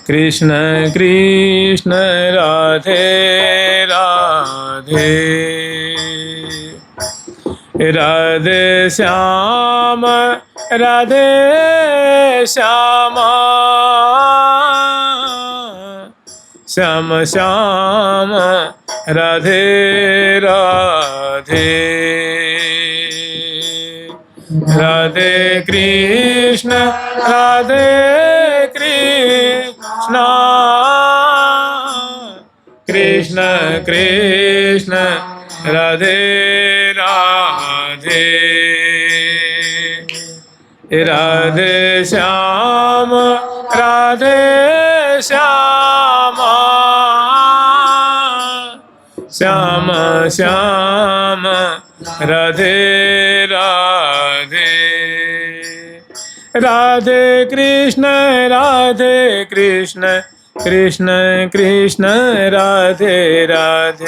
कृष्ण कृष्ण राधे राधे, राधे श्याम राधे श्यामा, श्याम श्याम राधे राधे, राधे कृष्ण राधे कृष्ण, कृष्ण कृष्ण राधे राधे, राधे श्याम राधे श्यामा, श्याम श्याम राधे राधे, राधे कृष्ण राधे कृष्ण, कृष्ण कृष्ण राधे राधे,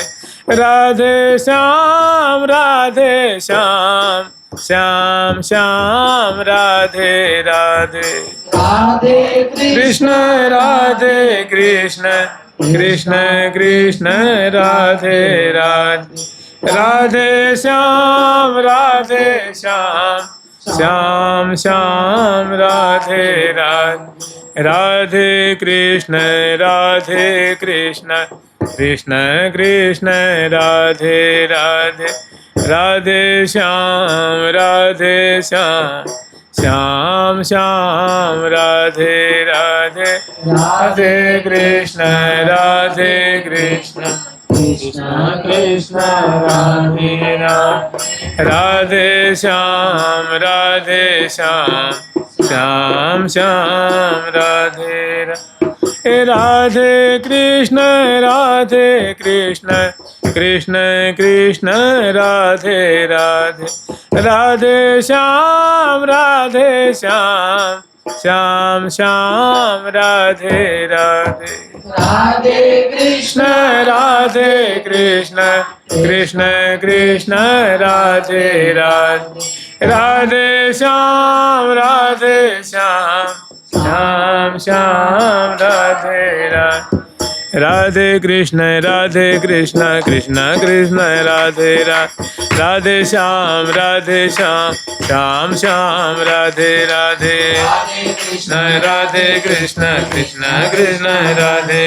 राधे श्याम राधे श्याम, श्याम श्याम राधे राधे, राधे कृष्ण राधे कृष्ण, कृष्ण कृष्ण राधे राधे, राधे श्याम राधे श्याम, श्याम श्याम राधे राधे, राधे कृष्ण राधे कृष्ण, कृष्ण कृष्ण राधे राधे, राधे श्याम राधे श्याम, श्याम श्याम राधे राधे, राधे कृष्ण राधे कृष्ण, कृष्ण कृष्ण राधे राधे, राधे श्याम राधे श्याम, श्याम श्याम राधे राधे, राधे कृष्ण राधे कृष्ण, कृष्ण कृष्ण राधे राधे, राधे श्याम राधे श्याम, श्याम श्याम राधे राधे, राधे कृष्ण राधे कृष्ण, कृष्ण कृष्ण राधे राधे, राधे श्याम राधे श्याम, श्याम श्याम राधे राधे, राधे कृष्ण कृष्ण, कृष्ण राधे राधे, राधे श्याम श्याम श्याम राधे राधे, कृष्ण कृष्ण, कृष्ण राधे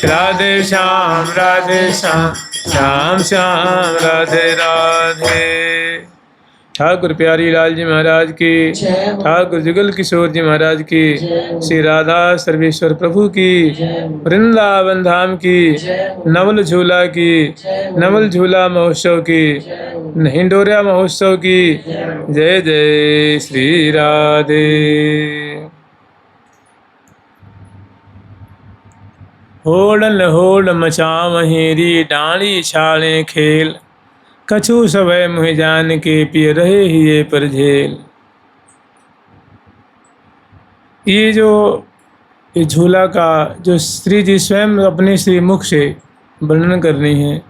राधे, राधे श्याम श्याम श्याम राधे राधे। ठाकुर प्यारी लाल जी महाराज की, ठाकुर जुगल किशोर जी महाराज की, श्री राधा सर्वेश्वर प्रभु की, वृंदावन धाम की, नवल झूला की, नवल झूला महोत्सव की, हिंडोरिया महोत्सव की जय जय श्री राधे। होड़न होड़ मचावहेरी डाली छाले खेल, कछु सवै मुहि जान के पिय रहे ही ये पर झेल। ये झूला का जो श्री जी स्वयं अपने श्री मुख से वर्णन कर रही हैं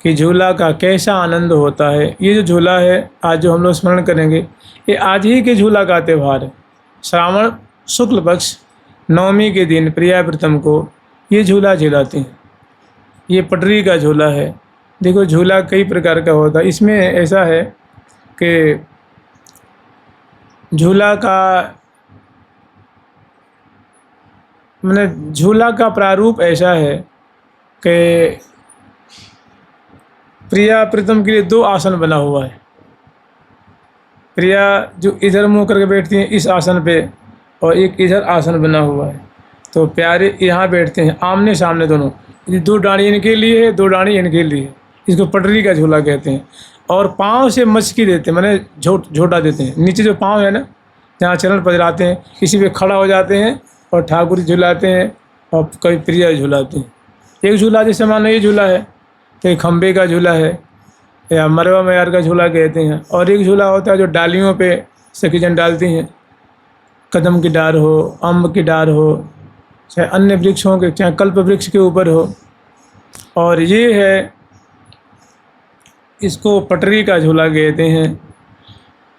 कि झूला का कैसा आनंद होता है। ये जो झूला है आज जो हम लोग स्मरण करेंगे, ये आज ही के झूला का त्यौहार है। श्रावण शुक्ल पक्ष नवमी के दिन प्रिया प्रथम को ये झूला झूलाते हैं। ये पटरी का झूला है। देखो झूला कई प्रकार का होता है। इसमें ऐसा है कि झूला का झूला का प्रारूप ऐसा है कि प्रिया प्रीतम के लिए दो आसन बना हुआ है। प्रिया जो इधर मुंह करके बैठती हैं इस आसन पे, और एक इधर आसन बना हुआ है। तो प्यारे यहाँ बैठते हैं आमने सामने दोनों। दो डाणी इनके लिए है, दो डाणी इनके लिए है। इसको पटरी का झूला कहते हैं। और पाँव से मचकी देते हैं, माने झोटा देते हैं। नीचे जो पाँव है ना, जहाँ चरण पजराते हैं, इसी पे खड़ा हो जाते हैं और ठाकुर झुलाते हैं और कभी प्रिया झुलाते हैं। एक झूला जैसे मानो ये झूला है तो एक खम्बे का झूला है या मरवा मैयार का झूला कहते हैं। और एक झूला होता है जो डालियों पे सखी जन डालती हैं, कदम की डार हो, अम्ब की डार हो, चाहे अन्य वृक्षों के, चाहे कल्प वृक्ष के ऊपर हो। और ये है, इसको पटरी का झूला कहते हैं।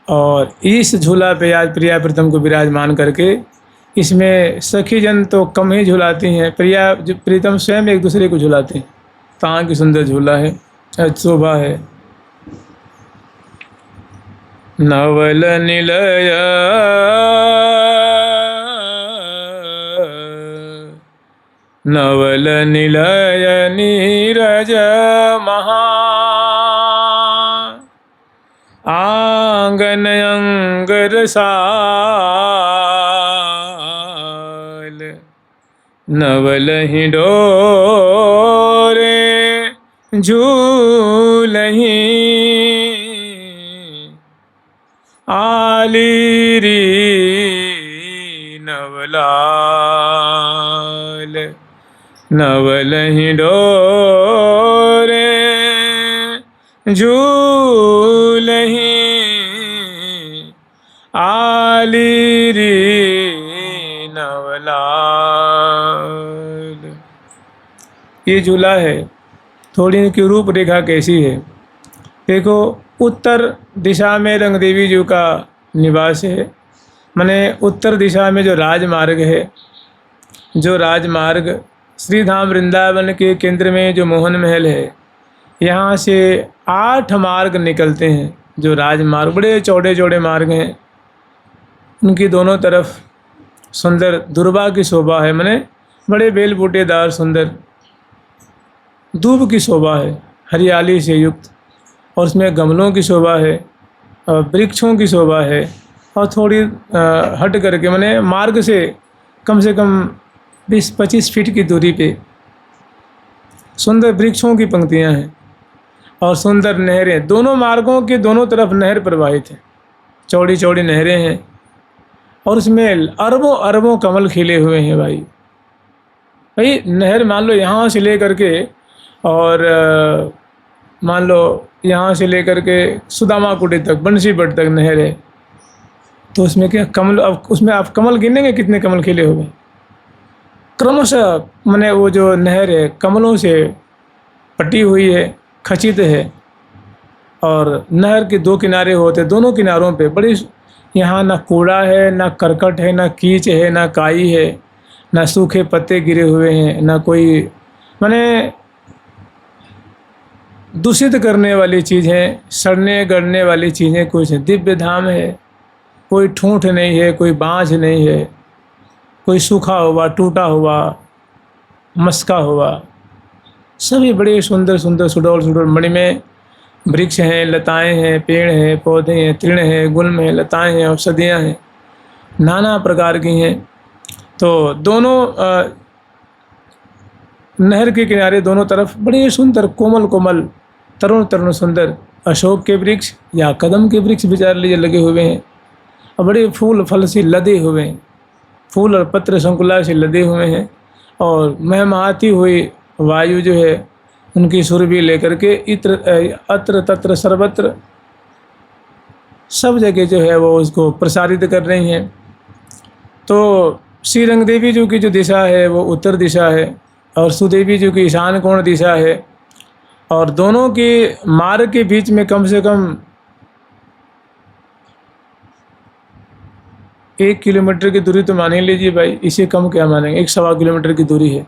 और इस झूला पे आज प्रिया प्रथम को विराजमान करके इसमें सखी जन तो कम ही झुलाती हैं, प्रिया जो प्रीतम स्वयं एक दूसरे को झुलाते हैं। कहाँ की सुंदर झूला है, शोभा है। नवल निलय नवल निलय नीरज महा आंगन अंगर साल नवल ही डोरे झूलही आलीरी नवलाल नवल ही डोरे झूलही आलीरी नवलाल। ये झूला है। थोड़ी इनकी रूपरेखा कैसी है देखो। उत्तर दिशा में रंग देवी जी का निवास है, माने उत्तर दिशा में जो राजमार्ग है, जो राजमार्ग श्री धाम वृंदावन के केंद्र में जो मोहन महल है, यहाँ से 8 मार्ग निकलते हैं। जो राजमार्ग बड़े चौड़े चौड़े मार्ग हैं, उनकी दोनों तरफ सुंदर दुर्वा की शोभा है, माने बड़े बेल बूटेदार सुंदर दूब की शोभा है, हरियाली से युक्त। और उसमें गमलों की शोभा है और वृक्षों की शोभा है। और थोड़ी हट करके माने मार्ग से कम 20-25 फीट की दूरी पे सुंदर वृक्षों की पंक्तियां हैं और सुंदर नहरें। दोनों मार्गों के दोनों तरफ नहर प्रवाहित है, चौड़ी चौड़ी नहरें हैं और उसमें अरबों अरबों कमल खिले हुए हैं। भाई नहर मान लो यहाँ से लेकर के और मान लो यहाँ से लेकर के सुदामा कुटी तक, बंसीबट तक नहर है, तो उसमें क्या कमल, अब उसमें आप कमल गिनेंगे कितने कमल खिले हुए। क्रमशः माने वो जो नहर है कमलों से पटी हुई है, खचित है। और नहर के 2 किनारे होते, दोनों किनारों पे बड़ी, यहाँ ना कूड़ा है, ना करकट है, ना कीच है, ना काई है, ना सूखे पत्ते गिरे हुए हैं, ना कोई माने दूषित करने वाली चीज़ें, सड़ने गड़ने वाली चीज़ें कुछ हैं। दिव्य धाम है, कोई ठूंठ नहीं है, कोई बाँझ नहीं है, कोई सूखा हुआ, टूटा हुआ, मस्का हुआ, सभी बड़े सुंदर सुंदर सुडौल सुडौल मणि में वृक्ष हैं, लताएं हैं, पेड़ हैं, पौधे हैं, तृण हैं, गुल्म हैं, लताएं हैं, औषधियाँ हैं, नाना प्रकार की हैं। तो दोनों नहर के किनारे दोनों तरफ बड़े सुंदर कोमल कोमल तरुण तरुण सुंदर अशोक के वृक्ष या कदम के वृक्ष विचार लीजिए लगे हुए हैं और बड़े फूल फल से लदे हुए हैं, फूल और पत्र संकुला से लदे हुए हैं। और महमहाती हुई वायु जो है उनकी सुरभि लेकर के अत्र तत्र सर्वत्र सब जगह जो है वो उसको प्रसारित कर रही हैं। तो श्री रंग देवी जी की जो दिशा है वो उत्तर दिशा है और सुदेवी जी की ईशान कोण दिशा है। और दोनों के मार्ग के बीच में कम से कम 1 किलोमीटर की दूरी तो मान ही लीजिए भाई, इससे कम क्या मानेंगे, 1-1.25 किलोमीटर की दूरी है।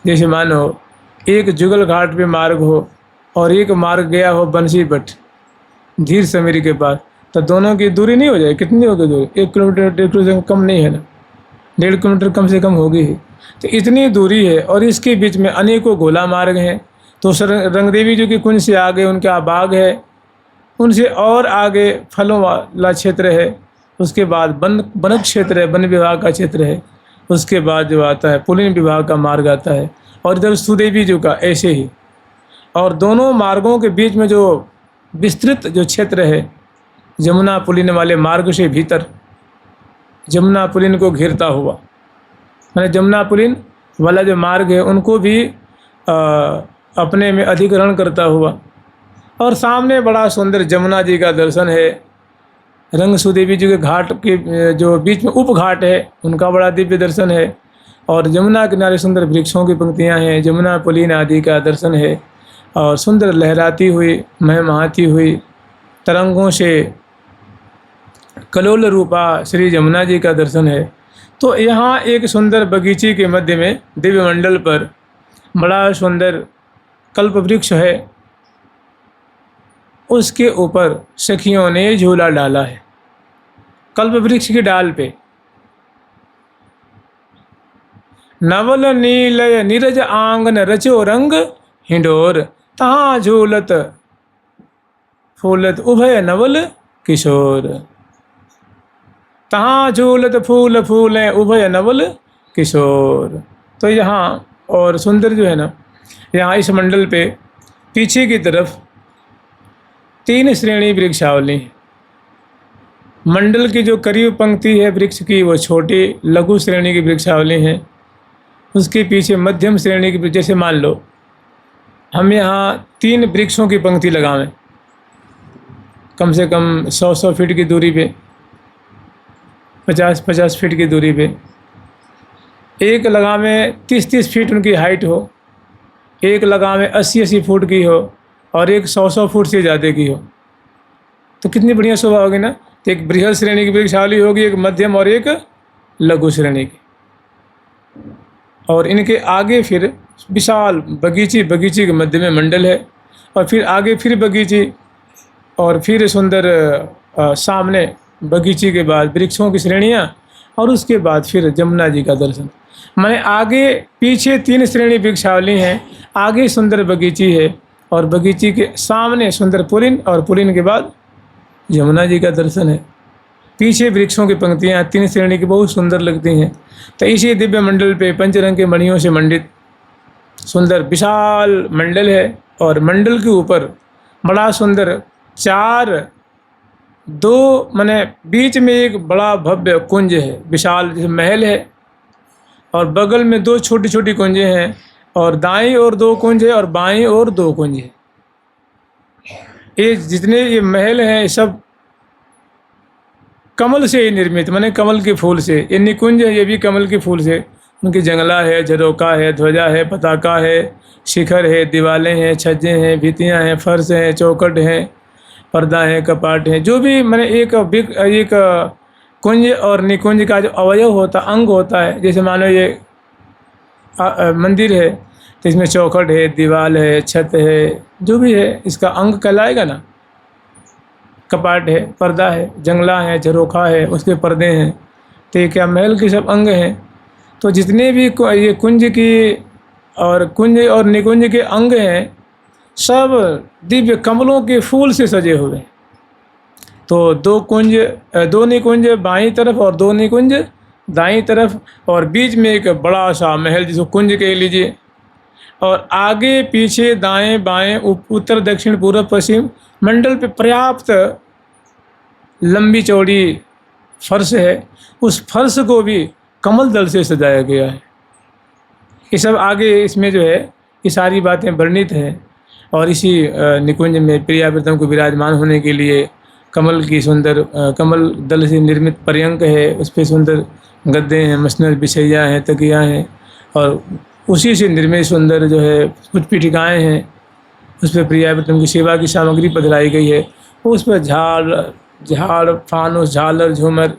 जैसे मानो एक जुगल घाट पे मार्ग हो और एक मार्ग गया हो बंसीबट धीर समीर के पास, तो दोनों की दूरी नहीं हो जाए, कितनी होगी दूरी? 1 किलोमीटर 1 किलोमीटर से कम नहीं है ना, 1.5 किलोमीटर कम से कम होगी ही। तो इतनी दूरी है और इसके बीच में अनेकों गोला मार्ग हैं। तो रंगदेवी जी की कुंज से आगे उनका बाग है, उनसे और आगे फलों वाला क्षेत्र है, उसके बाद वन क्षेत्र है, वन विभाग का क्षेत्र है, उसके बाद जो आता है पुलिन विभाग का मार्ग आता है और इधर सुदेवी जी का ऐसे ही। और दोनों मार्गों के बीच में जो विस्तृत जो क्षेत्र है जमुना पुलिन वाले मार्ग से भीतर, जमुना पुलिन को घेरता हुआ, मैंने जमुना पुलिन वाला जो मार्ग है उनको भी अपने में अधिग्रहण करता हुआ। और सामने बड़ा सुंदर जमुना जी का दर्शन है। रंग सुदेवी जी के घाट के जो बीच में उपघाट है उनका बड़ा दिव्य दर्शन है। और जमुना किनारे सुंदर वृक्षों की पंक्तियां हैं, जमुना पुलिन आदि का दर्शन है। और सुंदर लहराती हुई महमहाती हुई तरंगों से कलोल रूपा श्री जमुना जी का दर्शन है। तो यहाँ एक सुंदर बगीचे के मध्य में दिव्य मंडल पर बड़ा सुंदर कल्प वृक्ष है, उसके ऊपर सखियों ने झूला डाला है। कल्प वृक्ष की डाल पे नवल नीलय नीरज आंगन रचो रंग हिंडोर, तहाँ झूलत फूलत उभय नवल किशोर। तहाँ झूलत फूल फूलें उभय नवल किशोर। तो यहाँ और सुंदर जो है ना, यहाँ इस मंडल पे पीछे की तरफ 3 श्रेणी वृक्षावली है। मंडल की जो करीब पंक्ति है वृक्ष की वो छोटी लघु श्रेणी की वृक्षावली है। उसके पीछे मध्यम श्रेणी की, जैसे मान लो हम यहाँ 3 वृक्षों की पंक्ति लगावें, कम से कम 100-100 फीट की दूरी पे, 50-50 फीट की दूरी पे। एक लगावें 30-30 फीट उनकी हाइट हो, एक लगावें 80-80 फुट की हो, और एक 100-100 फुट से ज़्यादा की हो, तो कितनी बढ़िया शोभा होगी ना। तो एक बृहद श्रेणी की वृक्षावली होगी, एक मध्यम और एक लघु श्रेणी की। और इनके आगे फिर विशाल बगीचे के मध्य में मंडल है, और फिर आगे फिर बगीचे, और फिर सुंदर सामने बगीचे के बाद वृक्षों की श्रेणियाँ, और उसके बाद फिर जमुना जी का दर्शन। माने आगे पीछे 3 श्रेणी वृक्षावली हैं, आगे सुंदर बगीची है, और बगीचे के सामने सुंदर पुलिन, और पुलिन के बाद यमुना जी का दर्शन है। पीछे वृक्षों की पंक्तियाँ 3 श्रेणी की बहुत सुंदर लगती हैं। तो इसी दिव्य मंडल पे पंचरंग के मणियों से मंडित सुंदर विशाल मंडल है, और मंडल के ऊपर बड़ा सुंदर 2 माने बीच में एक बड़ा भव्य कुंज है, विशाल जैसे महल है, और बगल में 2 छोटी छोटी कुंजें हैं, और दाईं ओर 2 कुंज है और बाईं ओर 2 कुंज है। ये जितने ये महल हैं सब कमल से ही निर्मित, माने कमल के फूल से। ये निकुंज है, ये भी कमल के फूल से। उनकी जंगला है, झरोका है, ध्वजा है, पताका है, शिखर है, दीवारें हैं, छज्जे हैं, भित्तियाँ हैं, फर्श हैं, चौखट हैं, पर्दा है, कपाट है। जो भी माने एक कुंज और निकुंज का जो अवयव होता, अंग होता है, जैसे मानो ये मंदिर है तो इसमें चौखट है, दीवार है, छत है, जो भी है इसका अंग कहलाएगा ना। कपाट है, पर्दा है, जंगला है, झरोखा है, उसके पर्दे हैं, तो ये क्या महल के सब अंग हैं। तो जितने भी ये कुंज और निकुंज के अंग हैं सब दिव्य कमलों के फूल से सजे हुए हैं। तो 2 निकुंज बाईं तरफ और 2 निकुंज दाईं तरफ, और बीच में एक बड़ा सा महल जिसको कुंज कह लीजिए, और आगे पीछे दाएं बाएं उत्तर दक्षिण पूर्व पश्चिम मंडल पे पर्याप्त लंबी चौड़ी फर्श है। उस फर्श को भी कमल दल से सजाया गया है। ये सब आगे इसमें जो है ये सारी बातें वर्णित हैं। और इसी निकुंज में प्रियाव्रतम को विराजमान होने के लिए कमल की सुंदर कमल दल से निर्मित पर्यंक है, उस पर सुंदर गद्दे हैं, मसनद बिछैया हैं, तकियाँ हैं, और उसी से निर्मित सुंदर जो है कुछ पीठिकाएँ हैं, उस पर प्रियाव्रतम की सेवा की सामग्री पधराई गई है। उस पर झाड़ फानुस, झालर, झूमर,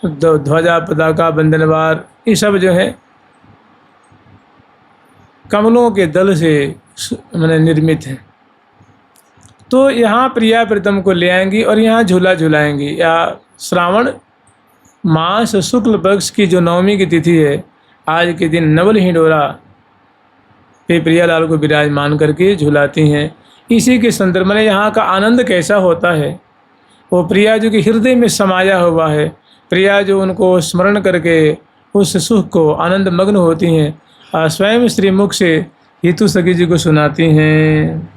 ध्वजा, पताका, बंधनवार, ये सब जो है कमलों के दल से मैंने निर्मित है। तो यहाँ प्रियाव्रतम को ले आएंगी और यहाँ झूला झुलाएंगी। या श्रावण मास शुक्ल पक्ष की जो 9वीं की तिथि है, आज के दिन नवल हिंडोरा पे प्रियालाल को विराजमान करके झुलाती हैं। इसी के संदर्भ में यहाँ का आनंद कैसा होता है, वो प्रिया जो कि हृदय में समाया हुआ है, प्रिया जो उनको स्मरण करके उस सुख को आनंद मग्न होती हैं, स्वयं श्रीमुख से हेतु सखी जी को सुनाती हैं।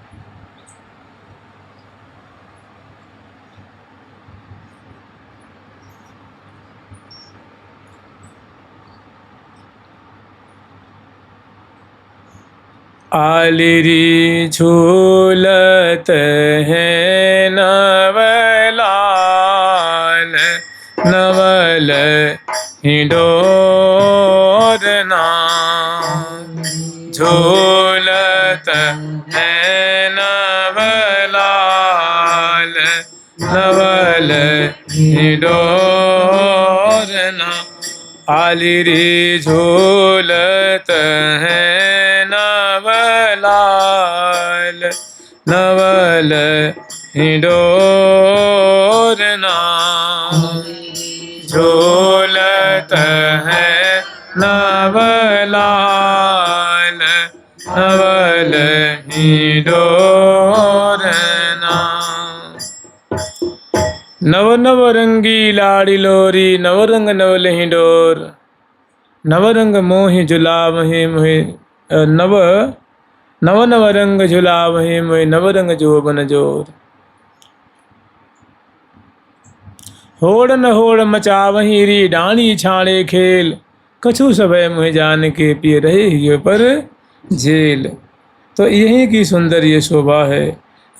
आलिरी झूलत है नवलाल, नवल हिंडोरना, झूलत है नवलाल, नवल हिंडोरना, आली रे झूलत हैं नवलाल नवल हिंडोर नाम झूलत है नवलाल नवल हिंडोर नाम। नव नव रंगी लाड़ी लोरी नवरंग नवल हिंडोर नवरंग मोहि झुलावहि मोहि नव नव नव रंग झुलावहि मोहि नवरंग जोबन जोर। होड़ न होड़ मचावहि री डाणी छाड़े खेल कछु समय मुझे जान के पिए रहे ये पर झेल। तो यही की सुंदर ये शोभा है।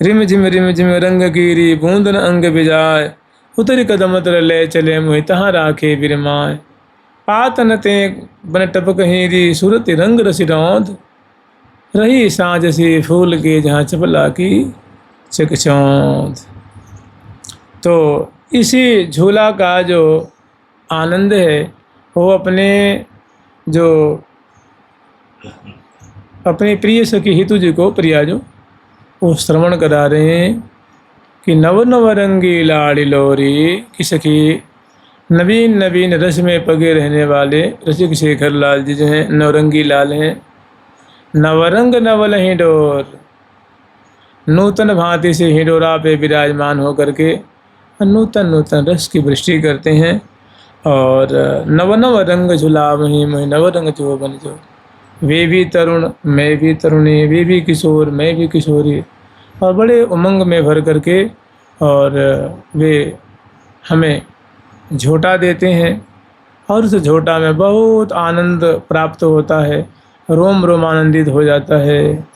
रिम झिम रंग गिरी बूंदन अंग बिजाय उतरी कदम तर ले चले मुहि तहाँ राखे बिरमाय। पातन ते बन टपक हीरी सूरत रंग रसी रौंद रही साँझ सी फूल के जहाँ चपला की चकचौंध। तो इसी झूला का जो आनंद है वो अपने जो अपने प्रिय सखी हितु जी को प्रिया जो वो श्रवण करा रहे हैं कि नव नव रंगी लाड़ी लोरी की सखी नवीन नवीन रस में पगे रहने वाले रसिक शेखर लाल जी जो हैं नवरंगी लाल हैं। नवरंग नवल हिंडोर नूतन भांति से हिंडोरा पे विराजमान होकर के नूतन नूतन रस की वृष्टि करते हैं। और नव नव रंग झुलावहि मोहि नवरंग जोबन जोर। वे भी तरुण मैं भी तरुणी वे भी किशोर मैं भी किशोरी और बड़े उमंग में भर करके और वे हमें झोंटा देते हैं और उस झोंटा में बहुत आनंद प्राप्त होता है। रोम रोमानंदित हो जाता है।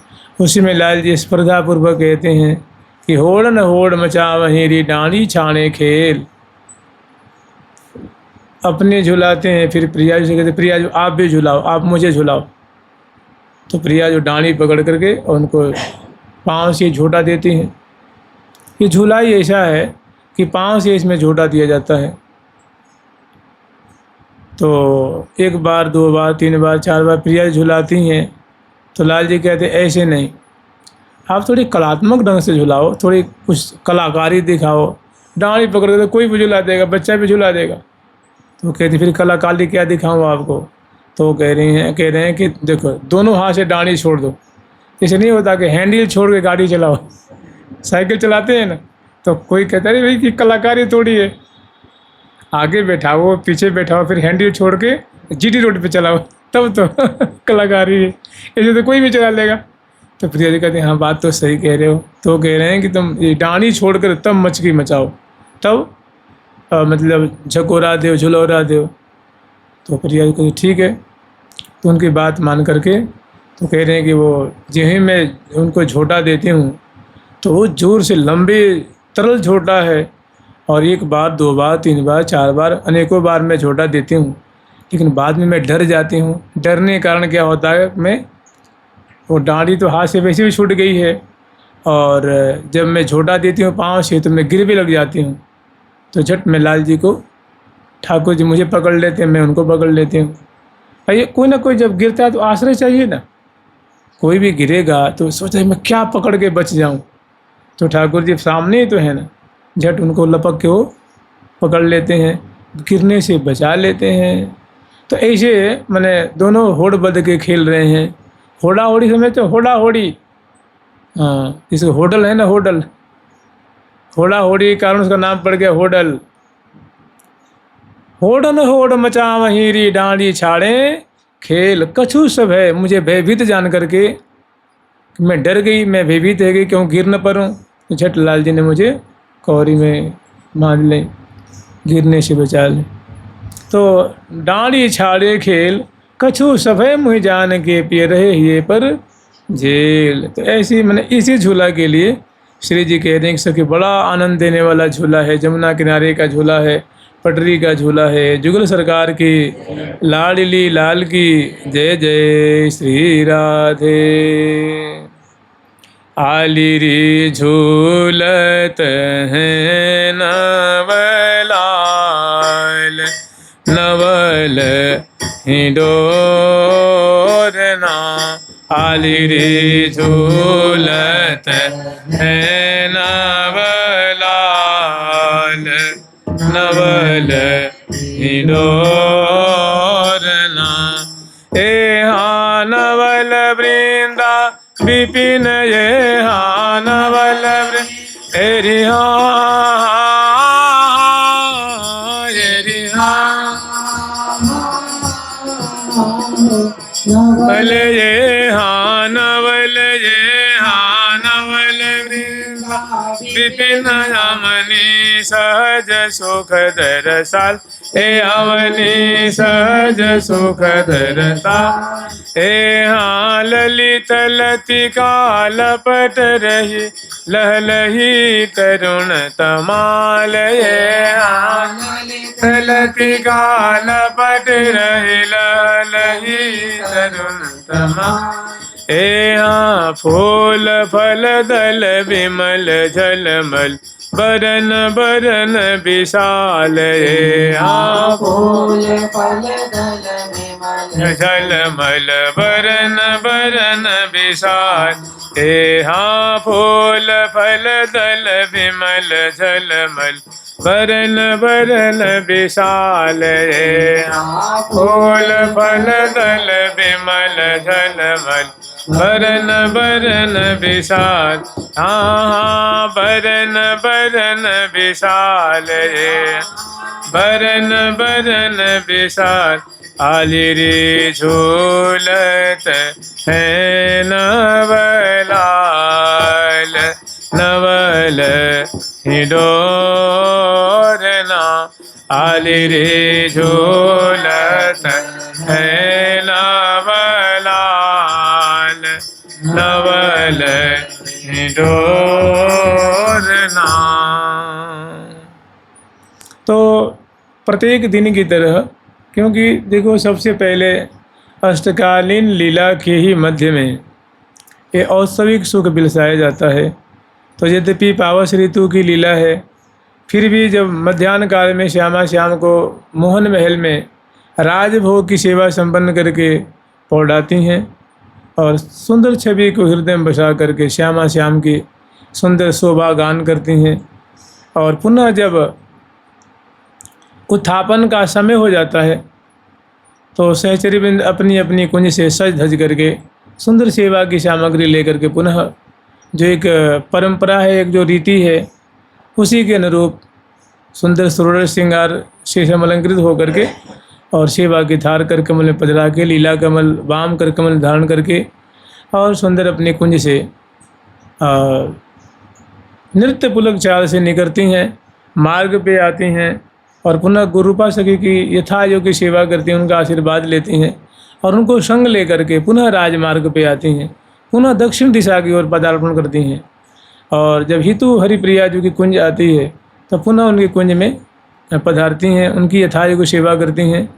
उसी में लाल जी स्पर्धापूर्वक कहते हैं कि होड़ न होड़ मचावहि री डाणी छाणे खेल। अपने झुलाते हैं फिर प्रिया जी से कहते प्रिया जी आप भी झुलाओ आप मुझे झुलाओ। तो प्रिया जो डाणी पकड़ करके और उनको पाँव से झोंटा देती हैं। ये झूला ही ऐसा है कि पाँव से इसमें झोंटा दिया जाता है। तो एक बार दो बार तीन बार चार बार प्रिया झुलाती हैं। तो लाल जी कहते ऐसे नहीं आप थोड़ी कलात्मक ढंग से झुलाओ थोड़ी कुछ कलाकारी दिखाओ। डाणी पकड़ कर कोई भी झुला देगा बच्चा भी झुला देगा। तो कहती फिर कलाकारी क्या दिखाऊँ आपको। तो कह रहे हैं कि देखो दोनों हाथ से डाणी छोड़ दो। ऐसे नहीं होता कि हैंडल छोड़ के गाड़ी चलाओ। साइकिल चलाते हैं ना तो कोई कहता है भाई कि कलाकारी थोड़ी है आगे बैठाओ पीछे बैठाओ फिर हैंडल छोड़ के जीटी रोड पे चलाओ तब तो कलाकारी है। ऐसे तो कोई भी चला लेगा। तो प्रिया जी कहते हैं हाँ बात तो सही कह रहे हो। तो कह रहे हैं कि तुम ये डाणी छोड़ कर तब मचकी मचाओ तब मतलब झकोरा दो झुलौरा दो। तो प्रिया जी कहते ठीक है। तो उनकी बात मान करके तो कह रहे हैं कि वो जहीं मैं उनको झोंटा देती हूँ तो वो जोर से लंबे तरल झोंटा है और एक बार दो बार तीन बार चार बार अनेकों बार मैं झोंटा देती हूँ। लेकिन बाद में मैं डर जाती हूँ। डरने के कारण क्या होता है मैं वो डांडी तो हाथ से वैसे भी छूट गई है और जब मैं झोंटा देती हूँ पाँव से तो मैं गिर भी लग जाती हूँ। तो झट मैं लाल जी को ठाकुर जी मुझे पकड़ लेते हैं मैं उनको पकड़ लेती हूँ। भाई कोई ना कोई जब गिरता है तो आश्रय चाहिए ना। कोई भी गिरेगा तो सोचता है मैं क्या पकड़ के बच जाऊं। तो ठाकुर जी सामने ही तो है ना झट उनको लपक के वो पकड़ लेते हैं गिरने से बचा लेते हैं। तो ऐसे मैंने दोनों होड़ बद के खेल रहे हैं। होड़ा होड़ी समझते हो होड़ा होड़ी। हाँ इसको होडल है ना होडल होड़ा होड़ी के कारण उसका नाम पड़ गया होडल। होड़न होड़ मचावहि री डांडी छाड़े खेल कछु सब है मुझे भयभीत जान करके मैं डर गई मैं भयभीत है गई क्यों गिर न पड़ूं। तो झट लाल जी ने मुझे कौरी में बांध लें गिरने से बचा लें। तो डांडी छाड़े खेल कछु सब है मुझे जान के पिए रहे ये पर झेल। तो ऐसी मैंने इसी झूला के लिए श्री जी कह रहे हैं कि सखी बड़ा आनंद देने वाला झूला है। जमुना किनारे का झूला है पटरी का झूला है। जुगल सरकार की लाडली लाल की जय जय श्री राधे। आली री झूलत हैं नवलाल नवल डोरना आली रे झूलत है नवलाल नवल डोरना ए हाँ नवल वृंदा विपिन ये हाँ नवल एरि हाँ एरि हाँ नवल ये हाँ नवल ये हाँ नवल वृंदा विपिन अमनी सहज सुख दरसाल ए अवनी सहज सुख दरसाल ए हाँ ललित लतिका लपट रही लहलही तरुण तमाल ये हाँ लतिका लपट रही लहलही तरुण तमाल ए हाँ फूल फल दल विमल झलमल बरन बरन विशाल ए हाँ फूल फल दल विमल झलमल बरन बरन विशाल ए हाँ फूल फल दल विमल झलमल बरन बरन विशाल ए हाँ फूल फल दल विमल झलमल बरन बरन विशाल हाँ बरन बरन विशाल रे बरन बरन विशाल आली रे झूलत है नवलाल नवल डोरना आली रे झूलत है नवलाल नवल डोरना। तो प्रत्येक दिन की तरह, क्योंकि देखो सबसे पहले अष्टकालीन लीला के ही मध्य में ये औत्सविक सुख बिलसाया जाता है। तो यद्यपि पावस ऋतु की लीला है, फिर भी जब मध्याह्न काल में श्यामा श्याम को मोहन महल में राजभोग की सेवा संपन्न करके पौड़ाती हैं और सुंदर छवि को हृदय में बसा करके श्यामा श्याम की सुंदर शोभा गान करती हैं। और पुनः जब उत्थापन का समय हो जाता है तो सहचरीवृंद अपनी अपनी कुंज से सज धज करके सुंदर सेवा की सामग्री लेकर के पुनः जो एक परंपरा है, एक जो रीति है, उसी के अनुरूप सुंदर सुरड़ श्रृंगार शेषम अलंकृत होकर के और सेवा की धार कर कमल में पधरा के लीला कमल वाम कर कमल धारण करके और सुंदर अपने कुंज से नृत्य पुलक चाल से निकलती हैं, मार्ग पे आती हैं और पुनः गुरुपा सखी की यथा योग्य सेवा करती हैं, उनका आशीर्वाद लेती हैं और उनको संग लेकर के पुनः राजमार्ग पे आती हैं, पुनः दक्षिण दिशा की ओर पदार्पण करती हैं। और जब हितु हरिप्रिया जी की कुंज आती है तो पुनः उनके कुंज में पधारती हैं, उनकी यथा योग्य सेवा करती हैं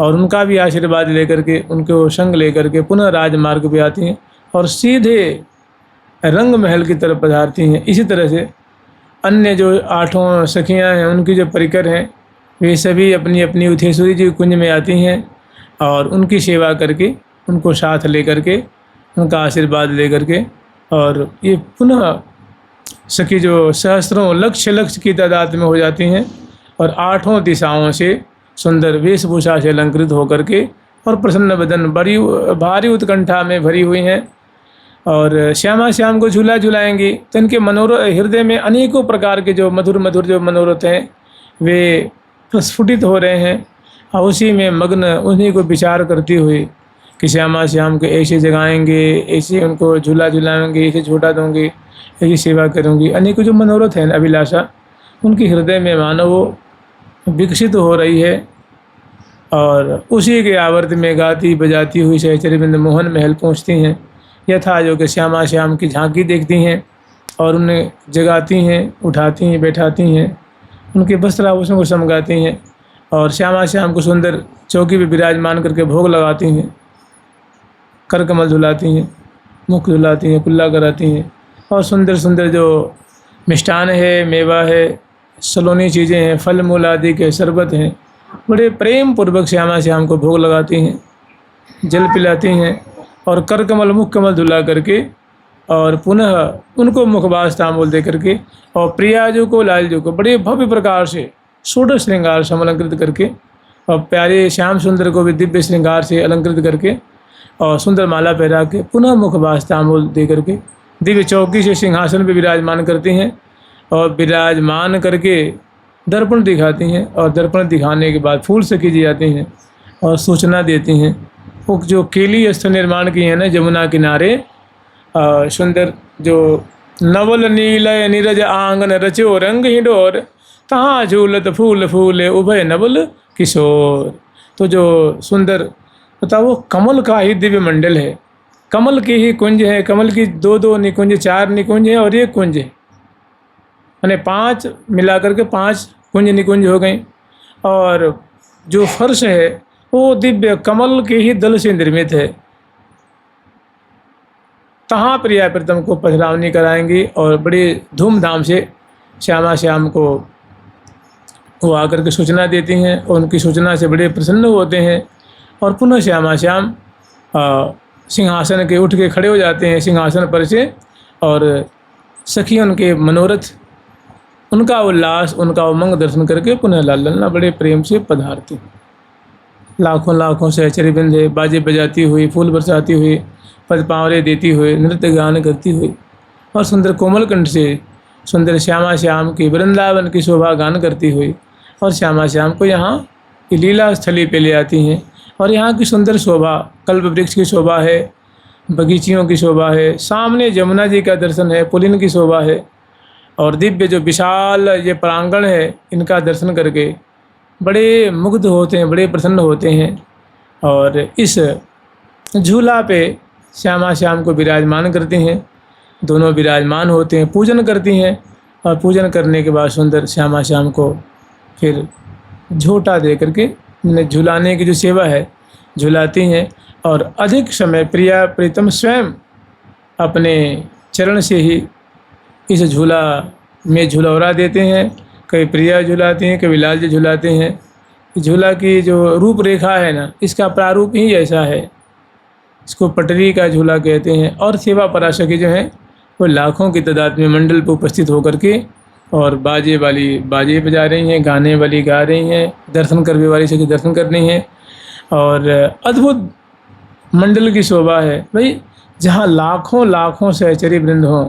और उनका भी आशीर्वाद लेकर के उनको संग लेकर के पुनः राजमार्ग पे आती हैं और सीधे रंग महल की तरफ पधारती हैं। इसी तरह से अन्य जो 8 सखियां हैं, उनकी जो परिकर हैं, वे सभी अपनी अपनी उथेश्वरी जी कुंज में आती हैं और उनकी सेवा करके उनको साथ लेकर के उनका आशीर्वाद लेकर के और ये पुनः सखी जो सहस्त्रों लक्ष की तादाद में हो जाती हैं और 8 दिशाओं से सुंदर वेशभूषा से अलंकृत होकर के और प्रसन्न बदन बड़ी भारी उत्कंठा में भरी हुई हैं और श्यामा श्याम को झूला झुलाएंगी। तो इनके हृदय में अनेकों प्रकार के जो मधुर मधुर जो मनोरथ हैं वे प्रस्फुटित हो रहे हैं और उसी में मग्न उन्हीं को विचार करती हुई कि श्यामा श्याम को ऐसे जगाएंगे, ऐसे उनको झूला झुलाएंगे, ऐसे झूठा दूँगी, ऐसी सेवा करूँगी। अनेकों जो मनोरथ हैं, अभिलाषा उनके हृदय में मानो वो विकसित हो रही है और उसी के आवर्त में गाती बजाती हुई सहचरीवृंद मोहन महल पहुँचती हैं। यथा जो कि श्यामा श्याम की झांकी देखती हैं और उन्हें जगाती हैं, उठाती हैं, बैठाती हैं, उनके वस्त्राभूषण को समगाती हैं और श्यामा श्याम को सुंदर चौकी पर विराजमान करके भोग लगाती हैं, कर कमल झुलाती हैं, मुख झुलाती हैं, कुल्ला कराती हैं और सुंदर सुंदर जो मिष्ठान है, मेवा है, सलोनी चीज़ें हैं, फल मूल आदि के शरबत हैं, बड़े प्रेम पूर्वक श्यामा श्याम को भोग लगाती हैं, जल पिलाती हैं और कर कमल मुख कमल धुला करके और पुनः उनको मुखवास तांबूल दे करके और प्रियाजू को लालजू को बड़े भव्य प्रकार से षोडश श्रृंगार से अलंकृत करके और प्यारे श्याम सुंदर को भी दिव्य श्रृंगार से अलंकृत करके और सुंदर माला पहरा के पुनः मुखवास तांबूल दे करके दिव्य चौकी से सिंहासन पर विराजमान करती हैं और विराजमान करके दर्पण दिखाती हैं और दर्पण दिखाने के बाद फूल से की जाती हैं और सूचना देती हैं। वो जो केली स्थल निर्माण किए हैं ना जमुना किनारे, सुंदर जो नवल नीलय नीरज आंगन रचो रंग हिडोर, तहाँ झूलत फूल फूले उभय नवल किशोर। तो जो सुंदर बताओ वो कमल का ही दिव्य मंडल है, कमल के ही कुंज है, कमल की दो निकुंज, 4 निकुंज है और 1 कुंज है, यानी 5 मिलाकर के 5 कुंज निकुंज हो गए। और जो फर्श है वो दिव्य कमल के ही दल से निर्मित है। तहाँ प्रिया प्रीतम को पधरावनी कराएंगी और बड़ी धूमधाम से श्यामा श्याम को वो आकर के सूचना देती हैं और उनकी सूचना से बड़े प्रसन्न होते हैं और पुनः श्यामा श्याम सिंहासन के उठ के खड़े हो जाते हैं सिंहासन पर से और सखी उनके मनोरथ, उनका उल्लास, उनका उमंग दर्शन करके पुनः लाल ललना बड़े प्रेम से पधारती हैं। लाखों लाखों सहचरी बिंदे बाजे बजाती हुई, फूल बरसाती हुई, पद पावरे देती हुई, नृत्य गान करती हुई और सुंदर कोमल कंठ से सुंदर श्यामा श्याम की वृंदावन की शोभा गान करती हुई और श्यामा श्याम को यहाँ की लीला स्थली पे ले आती हैं। और यहाँ की सुंदर शोभा, कल्प वृक्ष की शोभा है, बगीचियों की शोभा है, सामने जमुना जी का दर्शन है, पुलिन की शोभा है और दिव्य जो विशाल ये प्रांगण है, इनका दर्शन करके बड़े मुग्ध होते हैं, बड़े प्रसन्न होते हैं। और इस झूला पे श्यामा श्याम को विराजमान करती हैं, दोनों विराजमान होते हैं, पूजन करती हैं और पूजन करने के बाद सुंदर श्यामा श्याम को फिर झोटा दे करके झुलाने की जो सेवा है झुलाती हैं। और अधिक समय प्रिया प्रीतम स्वयं अपने चरण से ही इस झूला में झुलौरा देते हैं। कभी प्रिया झुलाती हैं, कभी लाल जी झुलाते हैं। झूला की जो रूपरेखा है ना, इसका प्रारूप ही ऐसा है, इसको पटरी का झूला कहते हैं। और सेवा पराशकी जो है वो लाखों की तादाद में मंडल पर उपस्थित होकर के और बाजे वाली बाजे बजा रही हैं, गाने वाली गा रही हैं, दर्शन करने वाली सखी दर्शन कर रही हैं। और अद्भुत मंडल की शोभा है भाई, जहाँ लाखों लाखों सहचरी वृंद हों,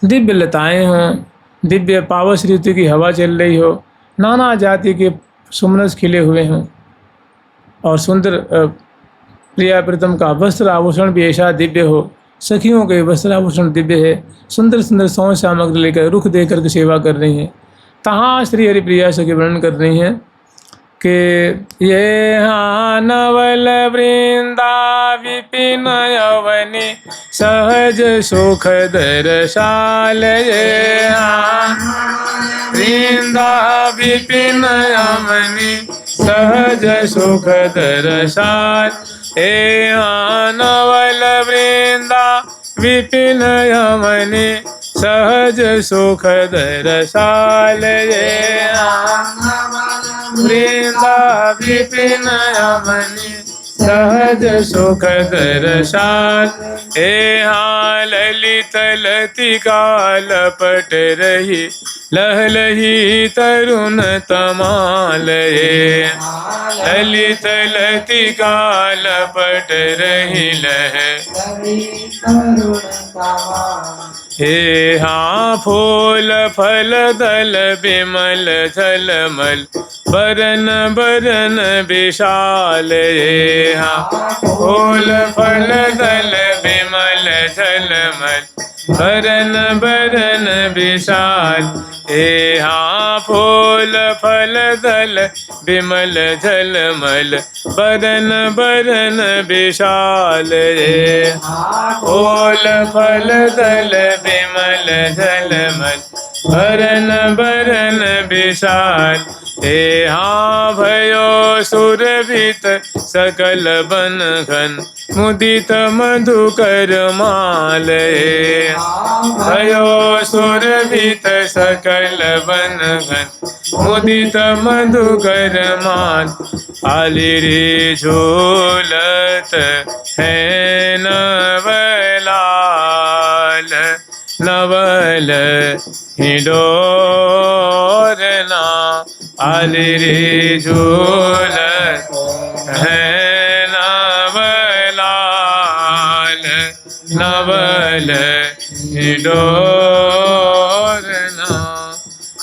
दिव्य लताएँ हों, दिव्य पावस ऋतु की हवा चल रही हो, नाना जाति के सुमनस खिले हुए हों और सुंदर प्रिया प्रीतम का वस्त्र आभूषण भी ऐसा दिव्य हो, सखियों के वस्त्र आभूषण दिव्य है, सुंदर सुंदर सौंध सामग्री लेकर रुख दे करके सेवा कर रही हैं। तहाँ श्री हरिप्रिया सखी वर्णन कर रही हैं कि ये नवल वृंदा विपिन यवनी सहज सुख दर्शाल, ये वृंदा विपिन यवनी सहज सुख दर्शाल, हे नवल वृंदा विपिन यवनी सहज सुख दर्शाल, ये वृंदा विपिन यवनी सहज सुख दर्शाल, हे ललित लतिका लपट रही लहलही तरुण तमाल, हे ललित लतिका लपट रही हे फूल फल दल बिमल झलमल बरन बरन विशाल, हे फूल फल दल बिमल झलमल बरन बरन विशाल, हे फूल फल दल बिमल झलमल बरन बरन विशाल, हे फूल फल दल बिमल झलमल बरन बरन विशाल, हे भयो सुरभित सकल बन घन मुदित मधुकर माले भयो सुरभित सकल बन घन मुदित मधुकर मान आली रे झूलत है नवलाल नवल हिडोरना आली रे झूलत है नवलाल नवल हिडोरना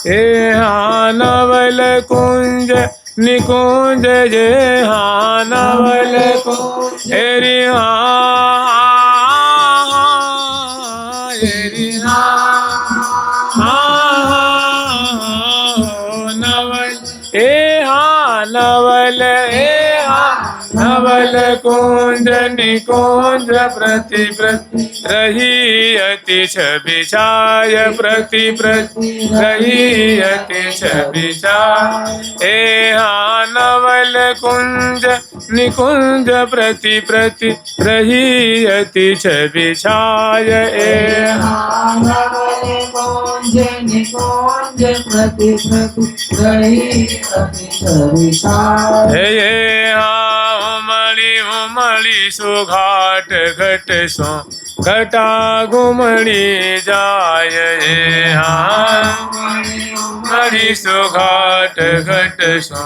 ए हाँ नवल कुंज निकुंज जे हाँ नवल कुंज एरी हाँ एरी नवल ए हाँ नवल नवल कुंज निकुंज प्रति प्रति रही अति छवि छाय प्रति प्रति रही अति छवि छाय ए हाँ नवल कुंज निकुंज प्रति प्रति रही अति छवि छाय ए हाँ नवल कुंज निकुंज प्रति प्रति रही अति छवि छाय हे हाँ उमड़ी सुघाट घट सो घटा घुमड़ी जाय हाँ उमड़ी सुघाट घट सो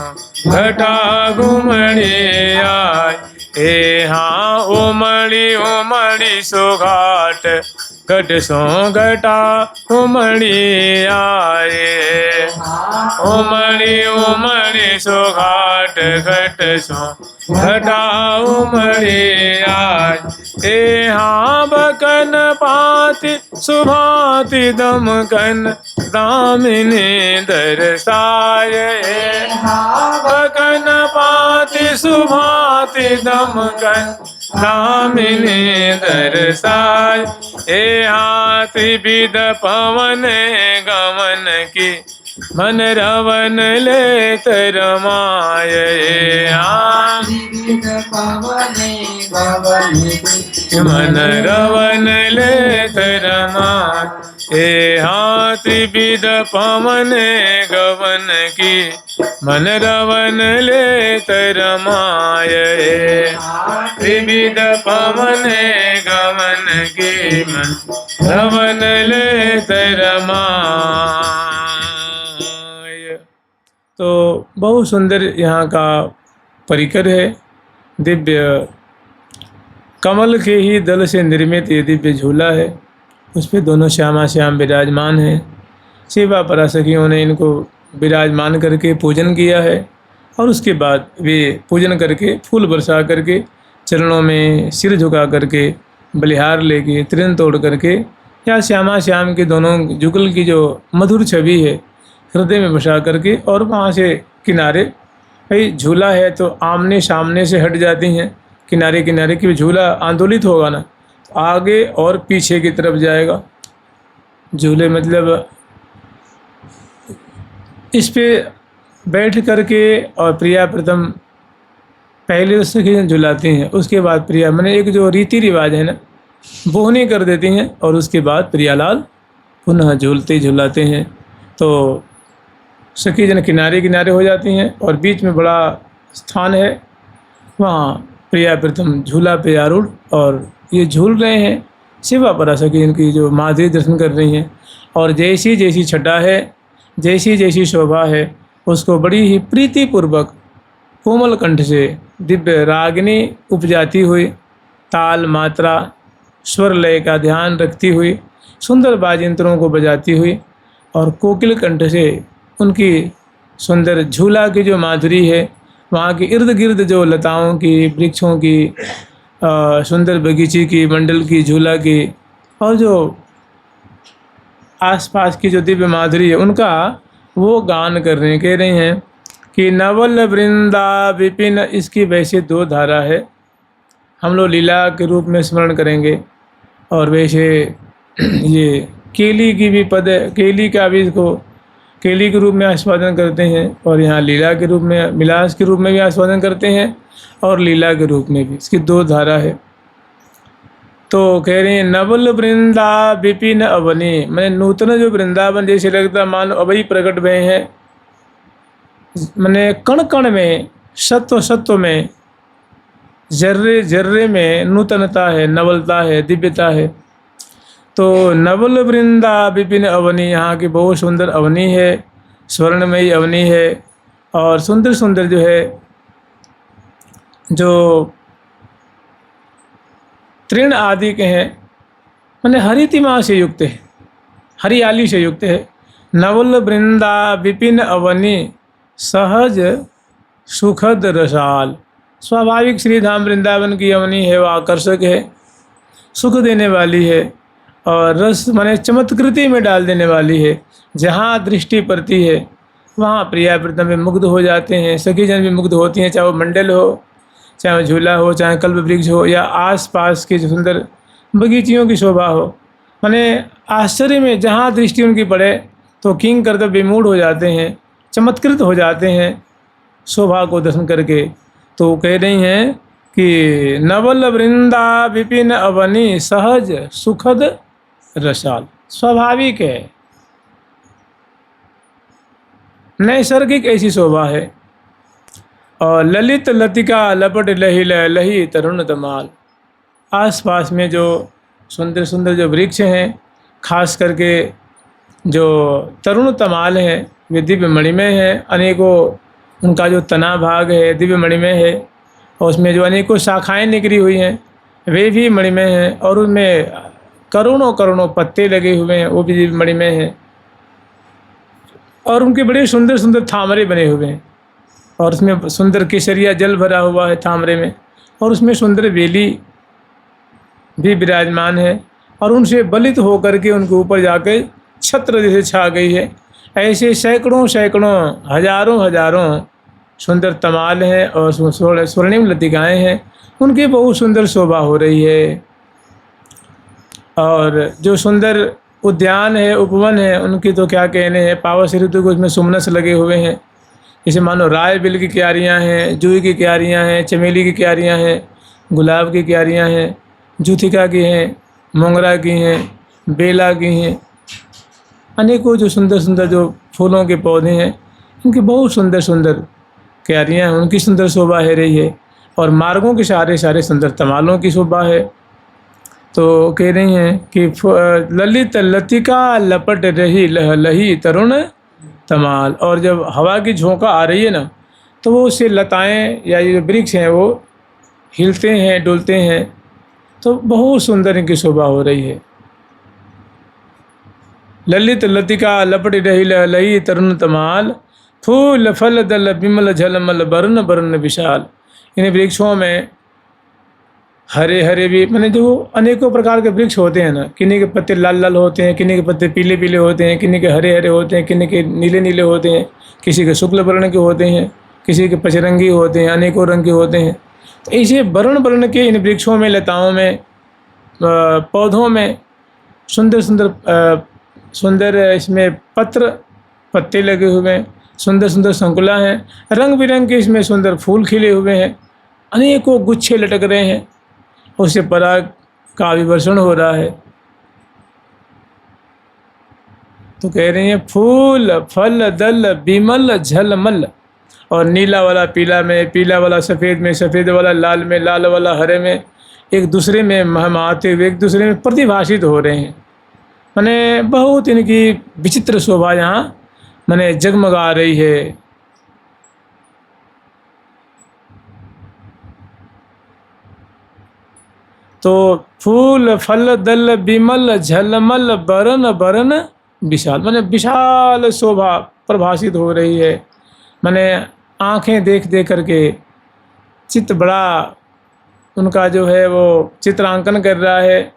घटा घुमड़ी आय हे हाँ उमड़ी सुघाट घट सो घटा उमड़ी आए उमड़ी सुघाट घट सो घटा उमड़ी आए ए हाँ बकन पाति सुभाति दमकन दामिनी दरसाय बकन पाति सुभाति दमकन दामिनी दरसाय ए हाथी विद पवन गमन की मन रवन ले तरमाय मन रवन ले तरमाय ए हाथी विद पवन गवन की मन रवन ले तरमाय विविध पवन गमन की मन रवन ले तरमाय। तो बहुत सुंदर यहाँ का परिकर है। दिव्य कमल के ही दल से निर्मित ये दिव्य झूला है। उस पर दोनों श्यामा श्याम विराजमान हैं। सेवा परासखियों ने इनको विराजमान करके पूजन किया है और उसके बाद वे पूजन करके फूल बरसा करके चरणों में सिर झुका करके बलिहार लेके त्रिन तोड़ करके या श्यामा श्याम के दोनों जुगल की जो मधुर छवि है हृदय में बसा करके और वहाँ से किनारे भाई झूला है तो आमने सामने से हट जाती हैं किनारे किनारे की झूला आंदोलित होगा ना तो आगे और पीछे की तरफ जाएगा झूले मतलब इस पे बैठ करके और प्रिया प्रथम पहले उससे झुलाती हैं उसके बाद प्रिया मैंने एक जो रीति रिवाज है ना वो नहीं कर देती हैं और उसके बाद प्रियालाल पुनः झूलते झुलाते हैं। तो सखी जन किनारे किनारे हो जाती हैं और बीच में बड़ा स्थान है वहाँ प्रिया प्रथम झूला पे आरूढ़ और ये झूल रहे हैं। सेवा परासखी इनकी जो माधुरी दर्शन कर रही हैं और जैसी जैसी छटा है जैसी जैसी शोभा है उसको बड़ी ही प्रीतिपूर्वक कोमल कंठ से दिव्य रागिनी उपजाती हुई ताल मात्रा स्वर लय का ध्यान रखती हुई सुंदर बाजयंत्रों को बजाती हुई और कोकिल कंठ से उनकी सुंदर झूला की जो माधुरी है वहाँ के इर्द गिर्द जो लताओं की वृक्षों की सुंदर बगीचे की मंडल की झूला की और जो आसपास की जो दिव्य माधुरी है उनका वो गान करने कह रहे हैं कि नवल वृंदा विपिन। इसकी वैसे दो धारा है हम लोग लीला के रूप में स्मरण करेंगे और वैसे ये केली की भी पद केली का भी इसको केली के रूप में आस्वादन करते हैं और यहाँ लीला के रूप में मिलास के रूप में भी आस्वादन करते हैं और लीला के रूप में भी। इसकी दो धारा है। तो कह रही हैं नवल वृंदा विपिन अवनी, मैंने नूतन जो वृंदावन जैसे लगता मानो अभी प्रकट हुए हैं। मैंने कण कण में, सत्व सत्व में, जर्रे जर्रे में नूतनता है, नवलता है, दिव्यता है। तो नवल वृंदा विपिन अवनी, यहाँ की बहुत सुंदर अवनी है, स्वर्णमयी अवनी है। और सुंदर सुंदर जो है जो तृण आदि के हैं, मैंने हरितिमा से युक्त है, हरियाली से युक्त है। नवल वृंदा विपिन अवनी सहज सुखद रसाल, स्वाभाविक श्रीधाम वृंदावन की अवनी है, वो आकर्षक है, सुख देने वाली है और रस माने चमत्कृति में डाल देने वाली है। जहाँ दृष्टि पड़ती है वहाँ प्रिया प्रीतम में मुग्ध हो जाते हैं, सखी जन भी मुग्ध होती हैं, चाहे वो मंडल हो, चाहे वो झूला हो, चाहे कल्प वृक्ष हो, या आसपास की जो सुंदर बगीचियों की शोभा हो। माने आश्चर्य में जहाँ दृष्टि उनकी पड़े तो किंग करते विमूढ़ हो जाते हैं, चमत्कृत हो जाते हैं शोभा को दर्शन करके। तो कह रही हैं कि नवल वृंदा विपिन अवनी सहज सुखद रसाल, स्वाभाविक है, नैसर्गिक ऐसी शोभा है। और ललित लतिका लपट लही लही तरुण तमाल, आसपास में जो सुंदर सुंदर जो वृक्ष हैं, खास करके जो तरुण तमाल हैं, वे दिव्य मणिमय है। अनेकों उनका जो तना भाग है दिव्य मणिमय है, और उसमें जो अनेकों शाखाएं निकली हुई हैं वे भी मणिमय हैं, और उनमें करोड़ों करोड़ों पत्ते लगे हुए हैं, वो भी दिव्य मणिमय हैं। और उनके बड़े सुंदर सुंदर थामरे बने हुए हैं, और उसमें सुंदर केसरिया जल भरा हुआ है थामरे में, और उसमें सुंदर बेली भी विराजमान है, और उनसे बलित होकर के उनके ऊपर जाकर छत्र जैसे छा गई है। ऐसे सैकड़ों सैकड़ों हजारों हजारों सुंदर तमाल हैं और स्वर्णिम लतिकाएँ हैं, उनकी बहुत सुंदर शोभा हो रही है। और जो सुंदर उद्यान है, उपवन है, उनकी तो क्या कहने हैं। पावस ऋतु को उसमें सुमनस लगे हुए हैं, जैसे मानो राय बिल की क्यारियाँ हैं, जूही की क्यारियाँ हैं, चमेली की क्यारियाँ हैं, गुलाब की क्यारियाँ हैं, जूथिका की हैं, मोगरा की हैं, बेला की हैं, अनेकों जो सुंदर सुंदर जो फूलों के पौधे हैं, उनकी बहुत सुंदर सुंदर क्यारियाँ हैं, उनकी सुंदर शोभा है रही है। और मार्गों के सारे सारे सुंदर तमालों की शोभा है। तो कह रही हैं कि ललित लतिका लपट रही लह लही तरुण तमाल, और जब हवा की झोंका आ रही है ना, तो वो उससे लताएं या ये वृक्ष हैं वो हिलते हैं, डुलते हैं, तो बहुत सुंदर इनकी शोभा हो रही है। ललित लतिका लपट रही लह लही तरुण तमाल, फूल फल दल बिमल झलमल बरन बरन विशाल। इन वृक्षों में हरे हरे भी, मैंने जो अनेकों प्रकार के वृक्ष होते हैं ना, किन्हीं के पत्ते लाल लाल होते हैं, किन्हीं के पत्ते पीले पीले होते हैं, किन्हीं के हरे हरे होते हैं, किन्हीं के नीले नीले होते हैं, किसी के शुक्ल वर्ण के होते हैं, किसी के पचरंगी होते हैं, अनेकों रंग के होते हैं। तो ऐसे वर्ण वर्ण के इन वृक्षों में, लताओं में, पौधों में सुंदर सुंदर सुंदर इसमें पत्ते लगे हुए हैं, सुंदर सुंदर संकुला हैं, रंग बिरंग के इसमें सुंदर फूल खिले हुए हैं, अनेकों गुच्छे लटक रहे हैं, उससे पराग का अभिवर्षण हो रहा है। तो कह रही हैं फूल फल दल बिमल झलमल, और नीला वाला पीला में, पीला वाला सफ़ेद में, सफ़ेद वाला लाल में, लाल वाला हरे में, एक दूसरे में महमाते हुए एक दूसरे में प्रतिभाषित हो रहे हैं। माने बहुत इनकी विचित्र शोभा यहाँ माने जगमगा रही है। तो फूल फल दल बिमल झलमल बरन बरन विशाल, माने विशाल शोभा प्रभाषित हो रही है। माने आँखें देख देख करके चित्त बड़ा उनका जो है वो चित्रांकन कर रहा है,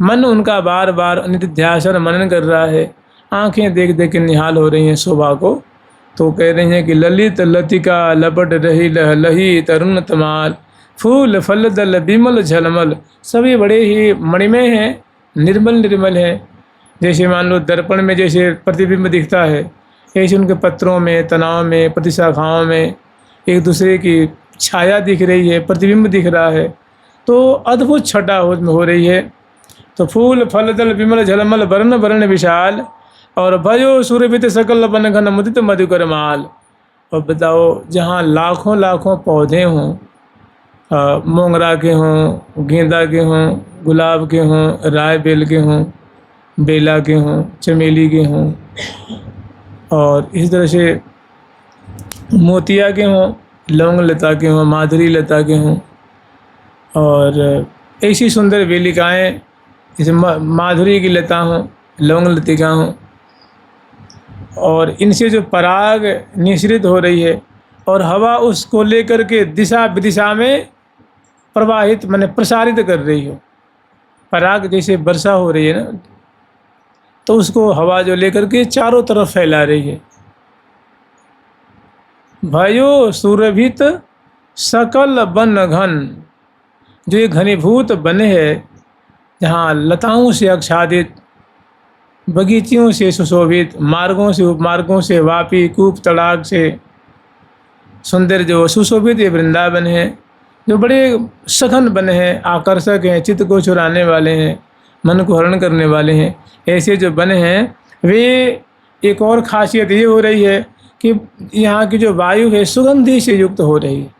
मन उनका बार बार निधिध्यासन मनन कर रहा है, आँखें देख देख के निहाल हो रही हैं शोभा को। तो कह रही हैं कि ललित लतिका लपट रही लह लही तरुण तमाल, फूल फल दल बिमल झलमल, सभी बड़े ही मणिमय हैं, निर्मल निर्मल हैं। जैसे मान लो दर्पण में जैसे प्रतिबिंब दिखता है, ऐसे उनके पत्रों में, तनाव में, प्रतिशाखाओं में एक दूसरे की छाया दिख रही है, प्रतिबिंब दिख रहा है। तो अद्भुत छटा हो रही है। तो फूल फल दल विमल झलमल वर्ण वर्ण विशाल, और भयो सूर्यभित सकल बन घन मुदित मधुकर माल। और बताओ, जहाँ लाखों लाखों पौधे हों, मोंगरा के हों, गेंदा के हों, गुलाब के हों, राय बेल के हों, बेला के हों, चमेली के हों, और इस तरह से मोतिया के हों, लौंग लता के हों, माधुरी लता के हों, और ऐसी सुंदर वेलिकाएँ जैसे माधुरी की लता हों, लौंग लतिका हों, और इनसे जो पराग निःसृत हो रही है और हवा उसको लेकर के दिशा विदिशा में प्रवाहित माने प्रसारित कर रही हो। पराग जैसे वर्षा हो रही है ना, तो उसको हवा जो लेकर के चारों तरफ फैला रही है। भयो सुरभित सकल वन घन, जो ये घनीभूत बने है, जहाँ लताओं से आच्छादित, बगीचियों से सुशोभित, मार्गों से उपमार्गों से वापी, कूप तड़ाग से सुंदर जो सुशोभित ये वृंदावन है, जो बड़े सघन बने हैं, आकर्षक हैं, चित्त को चुराने वाले हैं, मन को हरण करने वाले हैं, ऐसे जो बने हैं वे एक और खासियत ये हो रही है कि यहाँ की जो वायु है सुगंधि से युक्त हो रही है।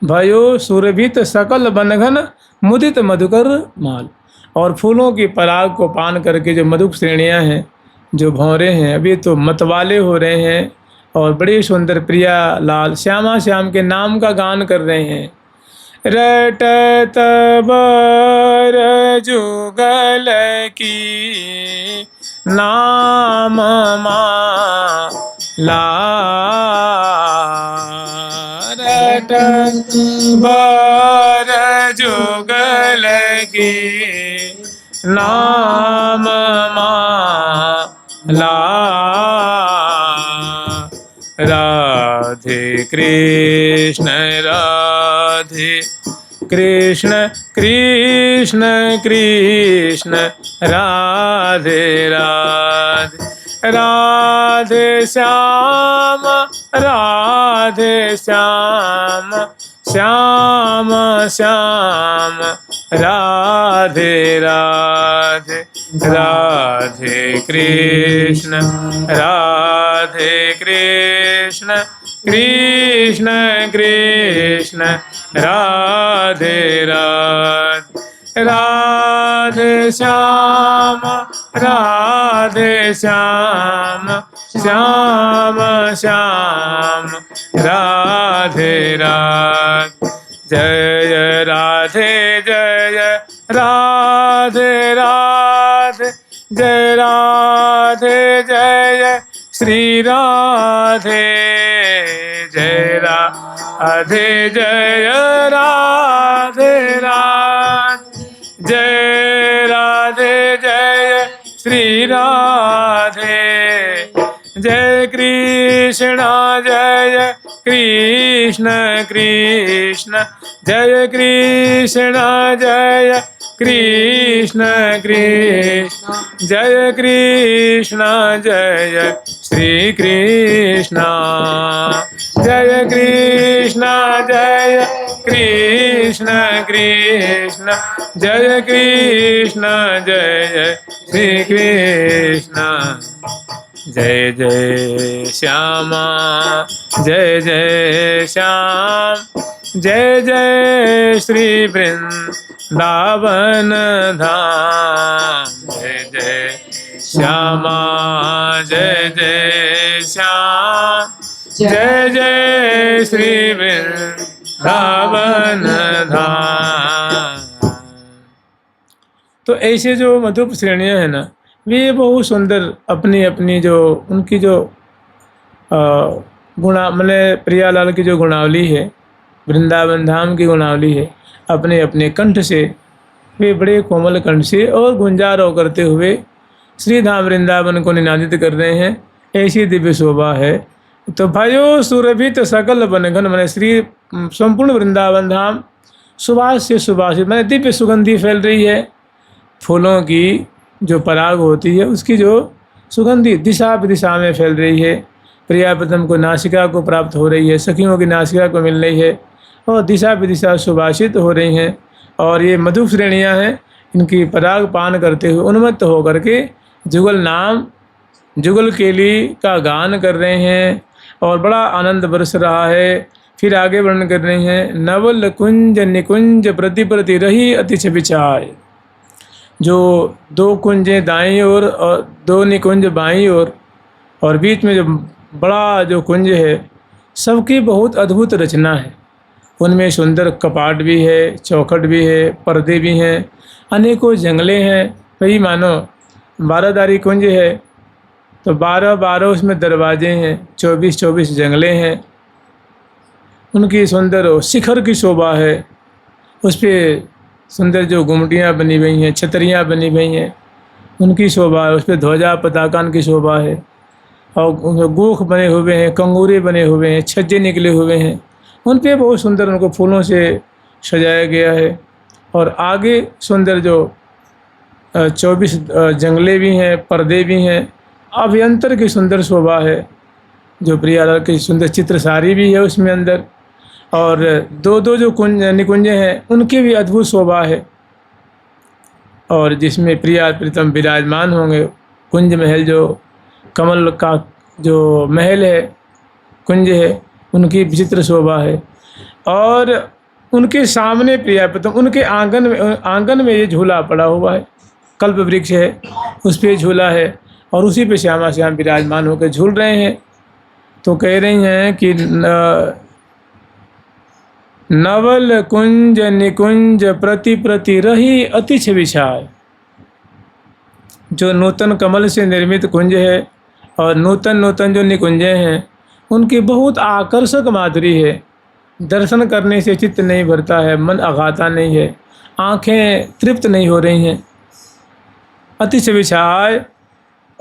भयो सुरभित सकल बनघन मुदित मधुकर माल, और फूलों की पराग को पान करके जो मधुक श्रेणियाँ हैं, जो भंवरे हैं, अभी तो मतवाले हो रहे हैं और बड़ी सुंदर प्रिया लाल श्यामा श्याम के नाम का गान कर रहे हैं। रटत बर जुगल की नाम माला, रटत बर जुगल की नाम माला। राधे कृष्ण राधे कृष्ण कृष्ण कृष्ण राधे राधे, राधे श्याम राधे श्याम श्याम श्याम राधे राधे, राधे कृष्ण राधे कृष्ण कृष्ण कृष्ण राधे राधे, राधे श्याम राधे श्याम श्याम श्याम राधे राधे। जय राधे जय राधे राधे, जय राधे जय श्री राधे, जय राधे जय राधे राधे, जय राधे जय श्री राधे, जय कृष्ण जय कृष्ण कृष्ण, जय कृष्ण जय कृष्ण कृष्ण, जय कृष्ण जय श्री कृष्ण, जय कृष्ण जय कृष्ण कृष्ण, जय कृष्ण जय श्री कृष्ण। जय जय श्यामा जय जय श्याम, जय जय श्री वृंदावन धाम, जय जय श्यामा जय जय श्याम, जय जय श्री वृंदावन धाम। तो ऐसे जो मधुप श्रेणियाँ हैं ना, वे बहुत सुंदर अपनी अपनी जो उनकी जो गुणा मैंने प्रियालाल की जो गुणावली है, वृंदावन धाम की गुणावली है, अपने अपने कंठ से वे बड़े कोमल कंठ से और गुंजारों करते हुए श्री धाम वृंदावन को निनादित कर रहे हैं। ऐसी दिव्य शोभा है। तो भयो सुरभित सकल बनघन, मैंने श्री संपूर्ण वृंदावन धाम सुभाष से सुभाषित, मैंने दिव्य सुगंधी फैल रही है। फूलों की जो पराग होती है उसकी जो सुगंधी दिशा विदिशा में फैल रही है। प्रिया प्रथम को नासिका को प्राप्त हो रही है, सखियों की नासिका को मिल रही है, और दिशा विदिशा सुभाषित हो रही हैं। और ये मधु श्रेणियाँ हैं, इनकी पराग पान करते हुए उन्मत्त होकर के जुगल नाम जुगल केली का गान कर रहे हैं और बड़ा आनंद बरस रहा है। फिर आगे वर्णन कर रहे हैं, नवल कुंज निकुंज प्रति प्रति रही अतिश विचार। जो दो कुंजें दाईं ओर और दो निकुंज बाईं ओर और बीच में जो बड़ा जो कुंज है, सबकी बहुत अद्भुत रचना है। उनमें सुंदर कपाट भी है, चौखट भी है, पर्दे भी हैं, अनेकों जंगले हैं। वही मानो 12दारी कुंज है तो 12 उसमें दरवाजे हैं, 24 जंगले हैं। उनकी सुंदर शिखर की शोभा है, उस पर सुंदर जो गुमटियाँ बनी हुई हैं, छतरियाँ बनी हुई हैं, उनकी शोभा है। उस पर ध्वजा पताकान की शोभा है और गोख बने हुए हैं, कंगूरे बने हुए हैं, छज्जे निकले हुए हैं, उन पे बहुत सुंदर उनको फूलों से सजाया गया है। और आगे सुंदर जो 24 जंगले भी हैं, पर्दे भी हैं, अभ्यंतर की सुंदर शोभा है। जो प्रियालाल की सुंदर चित्र सारी भी है उसमें अंदर। और दो जो निकुंजें हैं, उनकी भी अद्भुत शोभा है। और जिसमें प्रिया प्रीतम विराजमान होंगे, कुंज महल जो कमल का जो महल है, कुंज है, उनकी विचित्र शोभा है। और उनके सामने प्रिया प्रीतम, उनके आंगन में ये झूला पड़ा हुआ है, कल्प वृक्ष है, उस पर झूला है और उसी पे श्यामा श्याम विराजमान होकर झूल रहे हैं। तो कह रही हैं कि नवल कुंज निकुंज प्रति प्रति रही अतिश विशाल। जो नूतन कमल से निर्मित कुंज है और नूतन जो निकुंजें हैं, उनकी बहुत आकर्षक माधुरी है। दर्शन करने से चित्त नहीं भरता है, मन अघाता नहीं है, आँखें तृप्त नहीं हो रही हैं। अतिश विशाल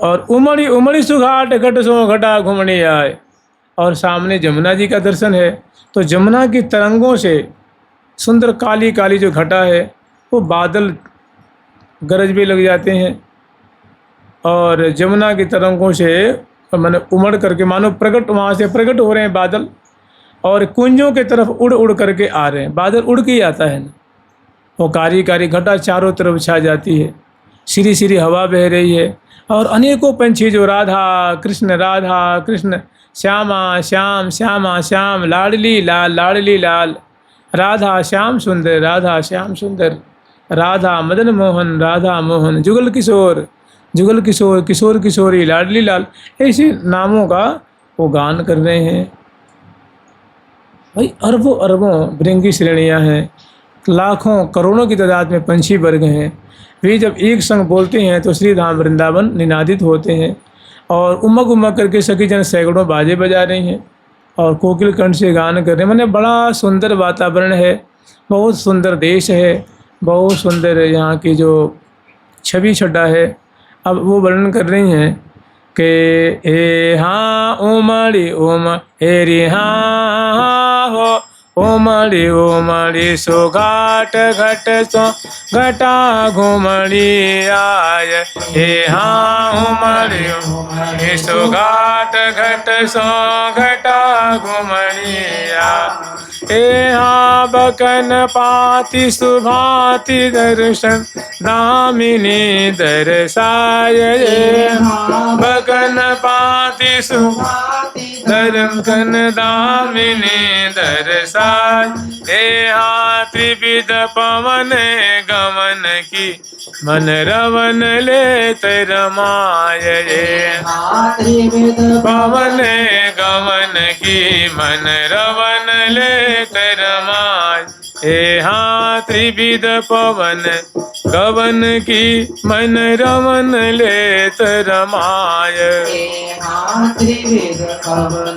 और उमड़ी उमड़ी सुघाट घट सो घटा घुमड़ी आए। और सामने जमुना जी का दर्शन है, तो जमुना की तरंगों से सुंदर काली काली जो घटा है, वो बादल गरज भी लग जाते हैं और जमुना की तरंगों से मानो उमड़ करके मानो प्रकट, वहाँ से प्रकट हो रहे हैं बादल और कुंजों के तरफ उड़ उड़ करके आ रहे हैं। बादल उड़ के ही आता है ना, वो कारी कारी घटा चारों तरफ छा जाती है, सीरी सीरी हवा बह रही है और अनेकों पंछी जो राधा कृष्ण श्यामा श्याम श्यामा श्याम लाडली लाल राधा श्याम सुंदर राधा मदन मोहन राधा मोहन जुगल किशोर किशोर किशोरी लाडली लाल, ऐसे नामों का वो गान कर रहे हैं। भाई अरबों भृंगी श्रेणियाँ हैं, लाखों करोड़ों की तादाद में पंछी वर्ग हैं। वे जब एक संग बोलते हैं तो श्री धाम वृंदावन निनादित होते हैं और उमग करके सखी जन सैकड़ों बाजे बजा रही हैं और कोकिल कंठ से गान कर रहे हैं। मैंने बड़ा सुंदर वातावरण है, बहुत सुंदर देश है, बहुत सुंदर यहाँ की जो छवि छटा है। अब वो वर्णन कर रही हैं कि ए हाँ उमड़ी हेरी हाँ हो उमड़ी सो घाट घट सो घटा घुमड़ी आय। हे हाँ उमड़ी सो घाट घट सो घटा घुमड़ी आय। हे हाँ बकन पाति सुभाति दर्शन दामिनी दर्शाय। बकन पाति सुभाति दर्शन दामिनी दर्शाय। हे हाँ त्रिविध पवन गमन की मन रवन ले रमाय। पवन गमन की मन रवन ले रमाय। हे हाँ त्रिविध पवन गवन की मन रमन ले रमाय।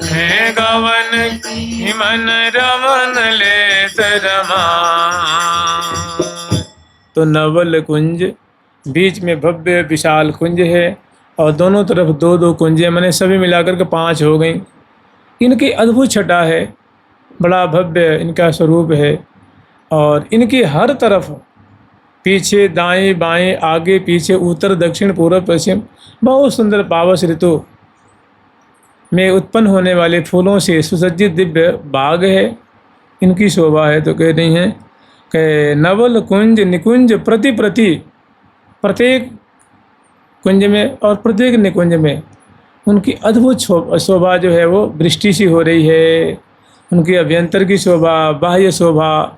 हे गवन की मन रमन ले रमाय। तो नवल कुंज, बीच में भव्य विशाल कुंज है और दोनों तरफ दो कुंजें, मैंने सभी मिलाकर के 5 हो गई। इनकी अद्भुत छटा है, बड़ा भव्य इनका स्वरूप है और इनकी हर तरफ पीछे दाएं बाएं आगे पीछे उत्तर दक्षिण पूर्व पश्चिम बहुत सुंदर पावस ऋतु में उत्पन्न होने वाले फूलों से सुसज्जित दिव्य बाग है। इनकी शोभा है। तो कह रही हैं कि नवल कुंज निकुंज प्रति प्रति, प्रत्येक कुंज में और प्रत्येक निकुंज में उनकी अद्भुत शोभा जो है वो दृष्टि सी हो रही है। उनकी अभ्यंतर की शोभा, बाह्य शोभा,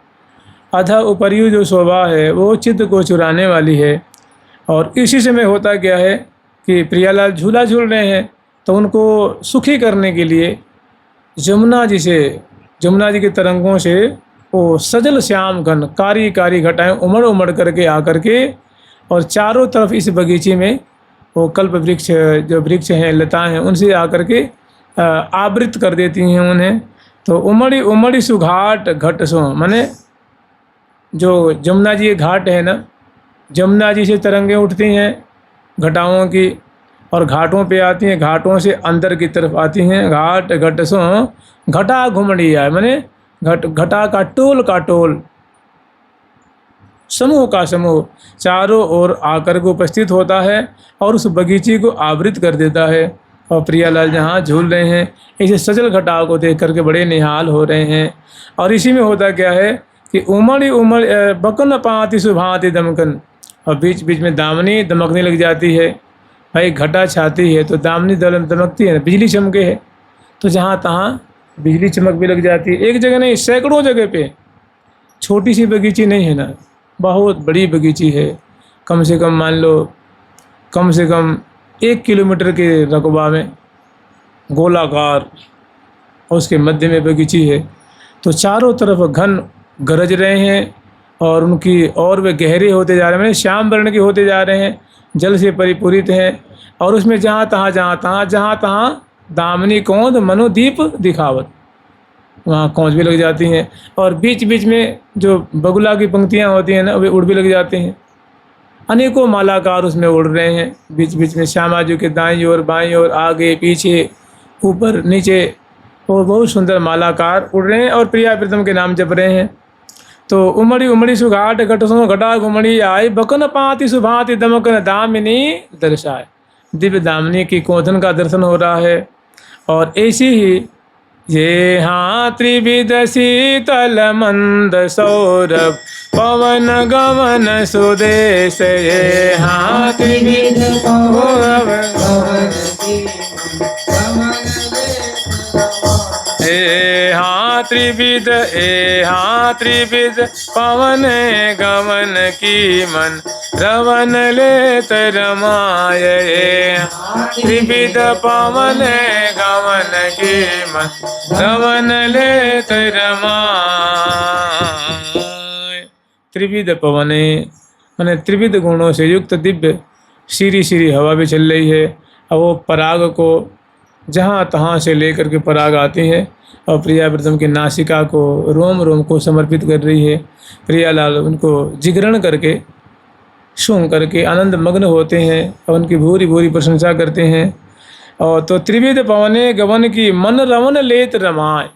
अधा उपरियु जो शोभा है वो चित्त को चुराने वाली है। और इसी समय होता क्या है कि प्रियालाल झूला झूल रहे हैं, तो उनको सुखी करने के लिए जमुना जी के तरंगों से वो सजल श्याम घन कारी कारी घटाएं उमड़ उमड़ करके आकर के और चारों तरफ इस बगीचे में वो कल्प वृक्ष, जो वृक्ष हैं, लताएं हैं, उनसे आकर के आवृत कर देती हैं उन्हें। तो उमड़ी उमड़ी सुघाट घट सो, माने जो जमुना जी घाट है ना, जमुना जी से तरंगें उठती हैं घटाओं की और घाटों पे आती हैं, घाटों से अंदर की तरफ आती हैं। घाट घट सो घटा घुमड़ी आए, माने घटा का टोल समूह का समूह चारों ओर आकर के उपस्थित होता है और उस बगीचे को आवृत कर देता है। और प्रियालाल जहाँ झूल रहे हैं, ऐसे सजल घटाओं को देख करके बड़े निहाल हो रहे हैं। और इसी में होता क्या है कि उमड़ी उमड़ बकन पाती सुभांति दमकन, और बीच बीच में दामनी दमकने लग जाती है। भाई घटा छाती है तो दामनी दमकती है, बिजली चमके है तो जहाँ तहाँ बिजली चमक भी लग जाती है। एक जगह नहीं, सैकड़ों जगह पे। छोटी सी बगीची नहीं है ना, बहुत बड़ी बगीची है। कम से कम मान लो कम से कम 1 किलोमीटर के रकबा में गोलाकार, और उसके मध्य में बगीची है। तो चारों तरफ घन गरज रहे हैं और उनकी और वे गहरे होते जा रहे हैं, श्याम वर्ण के होते जा रहे हैं, जल से परिपूरित हैं। और उसमें जहाँ तहाँ दामनी कौंद मनोदीप दिखावत, वहाँ कौंज भी लग जाती हैं। और बीच बीच में जो बगुला की पंक्तियाँ होती हैं ना, वे उड़ भी लग जाते हैं। अनेकों मालाकार उसमें उड़ रहे हैं बीच बीच में, श्यामा जी के दाईं ओर बाईं ओर, आगे पीछे ऊपर नीचे, और बहुत सुंदर मालाकार उड़ रहे हैं और प्रिया प्रीतम के नाम जप रहे हैं। तो उमड़ी उमड़ी सुघाट घटसों घटा घुमड़ी आई, बकन पाती सुभांति दमकन दामिनी दर्शाए। दिव्य दामिनी की कोधन का दर्शन हो रहा है। और ऐसी ही ये हाँ त्रिविध शीतल मंद सौरभ पवन गमन सुदेश, ये हाँ त्रिविध त्रिविध पवन गमन की मन रवन लेत रमाये, त्रिविध पवन गमन की मन रवन लेत रमाये। त्रिविध पवने माने त्रिविध गुणों से युक्त दिव्य सीरी सीरी हवा भी चल रही है। और वो पराग को जहाँ तहाँ से लेकर के पराग आती है और प्रिया प्रीतम की नासिका को, रोम रोम को समर्पित कर रही है। प्रियालाल उनको जिगरण करके सूंघ करके आनंद मग्न होते हैं और उनकी भूरी भूरी प्रशंसा करते हैं। और तो त्रिविध पवने गवन की मन रमन लेत रमाए,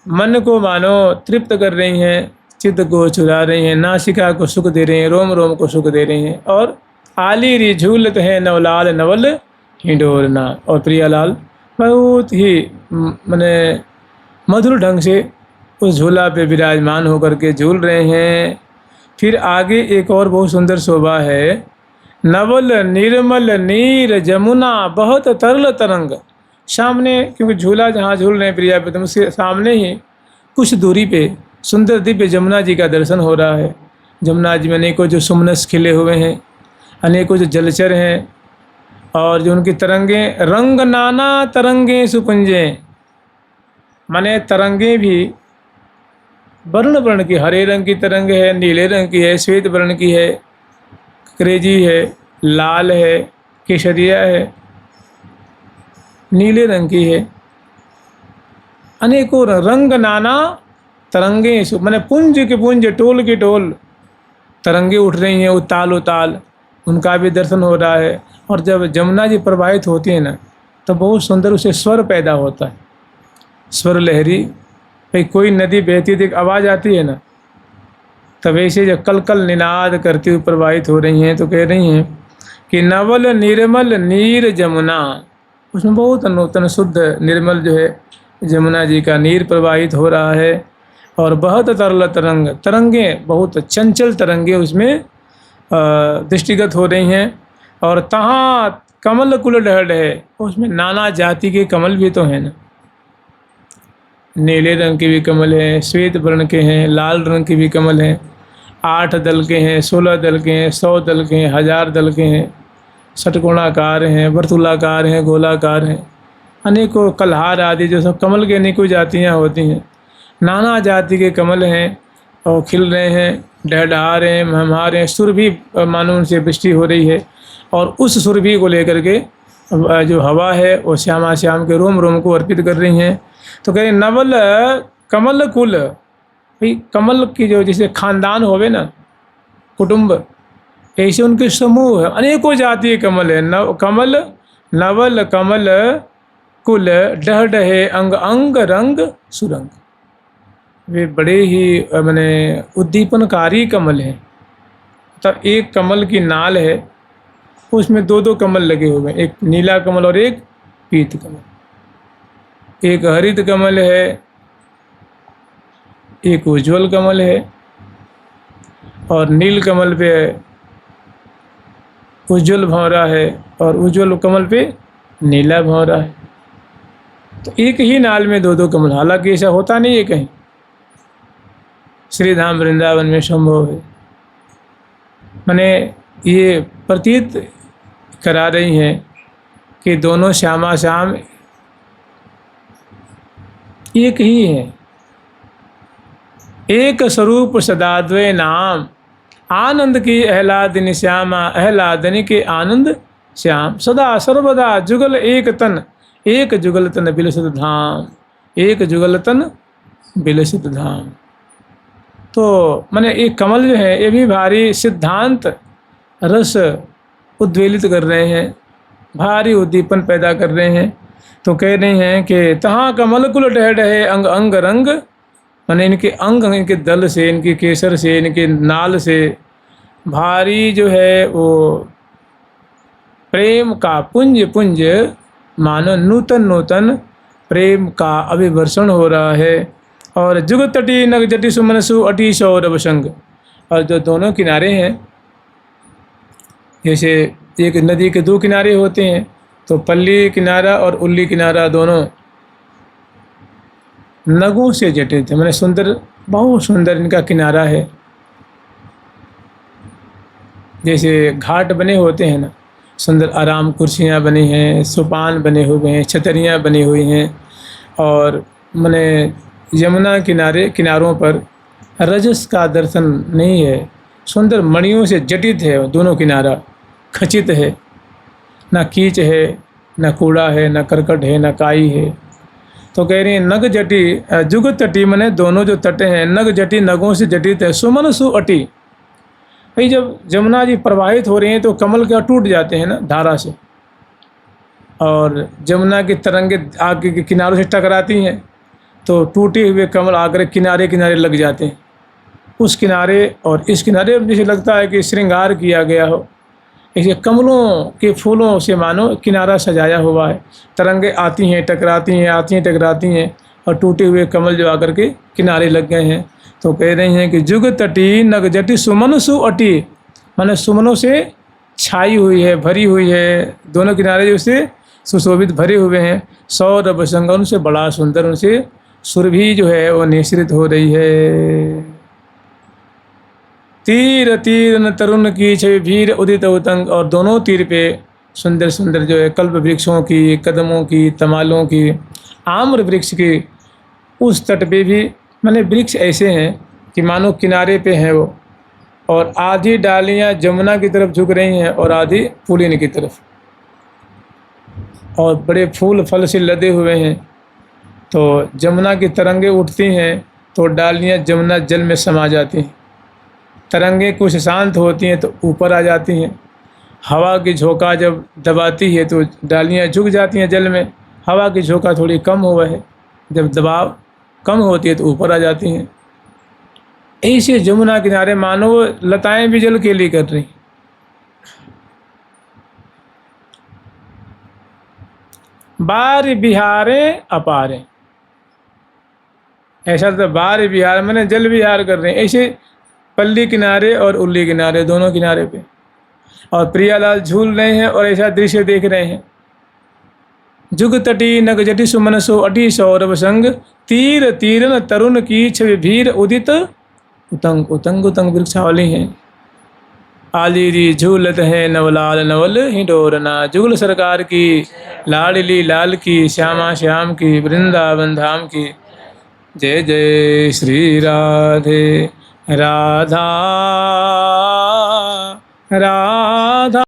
मन को मानो तृप्त कर रही हैं, चित्त को चुरा रही हैं, नासिका को सुख दे रही हैं, रोम रोम को सुख दे रही हैं। और आली री झूलत है नवलाल नवल हिंडोरना, और प्रियालाल बहुत ही माने मधुर ढंग से उस झूला पे विराजमान होकर के झूल रहे हैं। फिर आगे एक और बहुत सुंदर शोभा है, नवल निर्मल नीर जमुना बहुत तरल तरंग। सामने, क्योंकि झूला जहाँ झूल रहे हैं प्रिया प्रीतम, उसके सामने ही कुछ दूरी पे सुंदर दिव्य जमुना जी का दर्शन हो रहा है। जमुना जी में अनेकों जो सुमनस खिले हुए हैं, अनेकों जो जलचर हैं, और जो उनकी तरंगें रंग नाना तरंगें सुपुंजें, माने तरंगें भी वर्ण वर्ण की, हरे रंग की तरंग है, नीले रंग की है, श्वेत वर्ण की है, करेजी है, लाल है, केसरिया है, नीले रंग की है, अनेकों रंग नाना तरंगे, माने पुंज के पुंज, टोल के टोल तरंगे उठ रही हैं, उताल उताल, उनका भी दर्शन हो रहा है। और जब जमुना जी प्रवाहित होती है ना, तो बहुत सुंदर उसे स्वर पैदा होता है, स्वर लहरी। भाई कोई नदी बहती थी, आवाज़ आती है ना, तब ऐसे जब कल कल निनाद करती हुई प्रवाहित हो रही हैं, तो कह रही हैं कि नवल निर्मल नीर जमुना, उसमें बहुत नूतन शुद्ध निर्मल जो है यमुना जी का नीर प्रवाहित हो रहा है। और बहुत तरल तरंगें बहुत चंचल तरंगें उसमें दृष्टिगत हो रही हैं। और तहाँ कमल कुल डहड है, उसमें नाना जाति के कमल भी तो हैं ना। नीले रंग के भी कमल हैं, श्वेत वर्ण के हैं, लाल रंग के भी कमल हैं, 8 दल के हैं, 16 दल के हैं, 100 दल के हैं, 1000 दल के हैं, षटकोणाकार हैं, वर्तुलाकार हैं, गोलाकार हैं, अनेकों कलहार आदि जो सब कमल की अनेकों जातियाँ होती हैं। नाना जाति के कमल हैं और खिल रहे हैं, डहडहा रहे हैं, महमा रहे हैं। सुरभि मानो उनसे वृष्टि हो रही है। और उस सुरभि को लेकर के जो हवा है वो श्यामा श्याम के रोम रोम को अर्पित कर रही हैं। तो कह रहे नवल कमल कुल, भाई कमल की जो जैसे खानदान होवे ना, कुटुंब, ऐसे उनके समूह है, अनेकों जातीय कमल है। नवल कमल कुल डह डहे अंग अंग रंग सुरंग। वे बड़े ही माने उद्दीपनकारी कमल हैं। तब एक कमल की नाल है, उसमें 2 कमल लगे हुए हैं, एक नीला कमल और एक पीत कमल। एक हरित कमल है, एक उज्ज्वल कमल है, और नील कमल पे उज्ज्वल भंवरा है और उज्ज्वल कमल पे नीला भंवरा है। तो एक ही नाल में 2 कमल, हालांकि ऐसा होता नहीं है कहीं, श्री धाम वृंदावन में संभव है। मैंने ये प्रतीत करा रही हैं कि दोनों श्यामा श्याम एक ही है, एक स्वरूप सदाद्वय नाम, आनंद की आह्लादिनी श्यामा, आह्लादनी के आनंद श्याम, सदा सर्वदा जुगल एक तन, एक जुगल तन बिलसित धाम, एक जुगल तन बिलसित धाम। तो माने एक कमल जो है ये भी भारी सिद्धांत रस उद्वेलित कर रहे हैं, भारी उद्दीपन पैदा कर रहे हैं। तो कह रहे हैं कि तहाँ कमल कुल डह डहे अंग अंग रंग, माने इनके अंग, इनके दल से, इनके केसर से, इनके नाल से भारी जो है वो प्रेम का पुंज पुंज, मानो नूतन नूतन प्रेम का अभिवर्षण हो रहा है। और जुग तटी नग जटी सुमनसु अटी सौरभ संग। और जो दोनों किनारे हैं, जैसे एक नदी के 2 किनारे होते हैं, तो पल्ली किनारा और उल्ली किनारा दोनों नगों से जटित है, मैंने सुंदर, बहुत सुंदर इनका किनारा है। जैसे घाट बने होते हैं ना, सुंदर आराम कुर्सियाँ बनी हैं, सोपान बने हुए हैं, छतरियाँ बनी हुई हैं। और मैंने यमुना किनारों पर रजस का दर्शन नहीं है, सुंदर मणियों से जटित है, दोनों किनारा खचित है, ना कीच है, ना कूड़ा है, ना करकट है, ना काई है। तो कह रही हैं नग जटी जुग तटी, मने दोनों जो तटे हैं, नग जटी नगों से जटित है, सुमन सु अटी। भाई जब जमुना जी प्रवाहित हो रही हैं तो कमल क्या टूट जाते हैं ना धारा से, और जमुना की तरंगे आगे के किनारों से टकराती हैं, तो टूटे हुए कमल आकर किनारे किनारे लग जाते हैं। उस किनारे और इस किनारे जैसे लगता है कि श्रृंगार किया गया हो, ऐसे कमलों के फूलों से मानो किनारा सजाया हुआ है। तरंगे आती हैं टकराती हैं, आती हैं टकराती हैं, और टूटे हुए कमल जो आकर के किनारे लग गए हैं। तो कह रहे हैं कि जुग तटी नग जटी सुमन सु अटी, माने सुमनों से छाई हुई है, भरी हुई है, दोनों किनारे जो से सुशोभित भरे हुए हैं। सौरभ संग, उनसे बड़ा सुंदर, उनसे सुरभि जो है वो निश्रित हो रही है। तीर तीर न तरुण की छवि भीर उदित उतंग, और दोनों तीर पे सुंदर सुंदर जो है कल्प वृक्षों की, कदमों की, तमालों की, आम्र वृक्ष की, उस तट पे भी माने वृक्ष ऐसे हैं कि मानो किनारे पे हैं वो, और आधी डालियां जमुना की तरफ झुक रही हैं और आधी पुलिन की तरफ, और बड़े फूल फल से लदे हुए हैं। तो जमुना की तरंगे उठती हैं तो डालियां जमुना जल में समा जाती हैं, तरंगे कुछ शांत होती हैं तो ऊपर आ जाती हैं। हवा की झोंका जब दबाती है तो डालियां झुक जाती हैं जल में, हवा की झोंका थोड़ी कम हुआ है, जब दबाव कम होती है तो ऊपर आ जाती हैं। ऐसे जमुना किनारे मानो लताएं भी जल के लिए कर रही। बार बिहारे अपारे। ऐसा तो बार बिहार मैंने जल विहार कर रहे हैं, ऐसे पल्ली किनारे और उल्ली किनारे दोनों किनारे पे, और प्रियालाल झूल रहे हैं और ऐसा दृश्य देख रहे हैं। जुग तटी नग जटि सुमन सो अटी सौरभ संग, तीर तीरन तरुण की छवि भीर उदित उतंग उतंग उतंग वृक्षावली हैं। आलीरी झूलत है नवलाल नवल हिडोरना, जुगल सरकार की, लाडली लाल की, श्यामा श्याम की, वृंदावन धाम की। जय जय श्री राधे राधा राधा।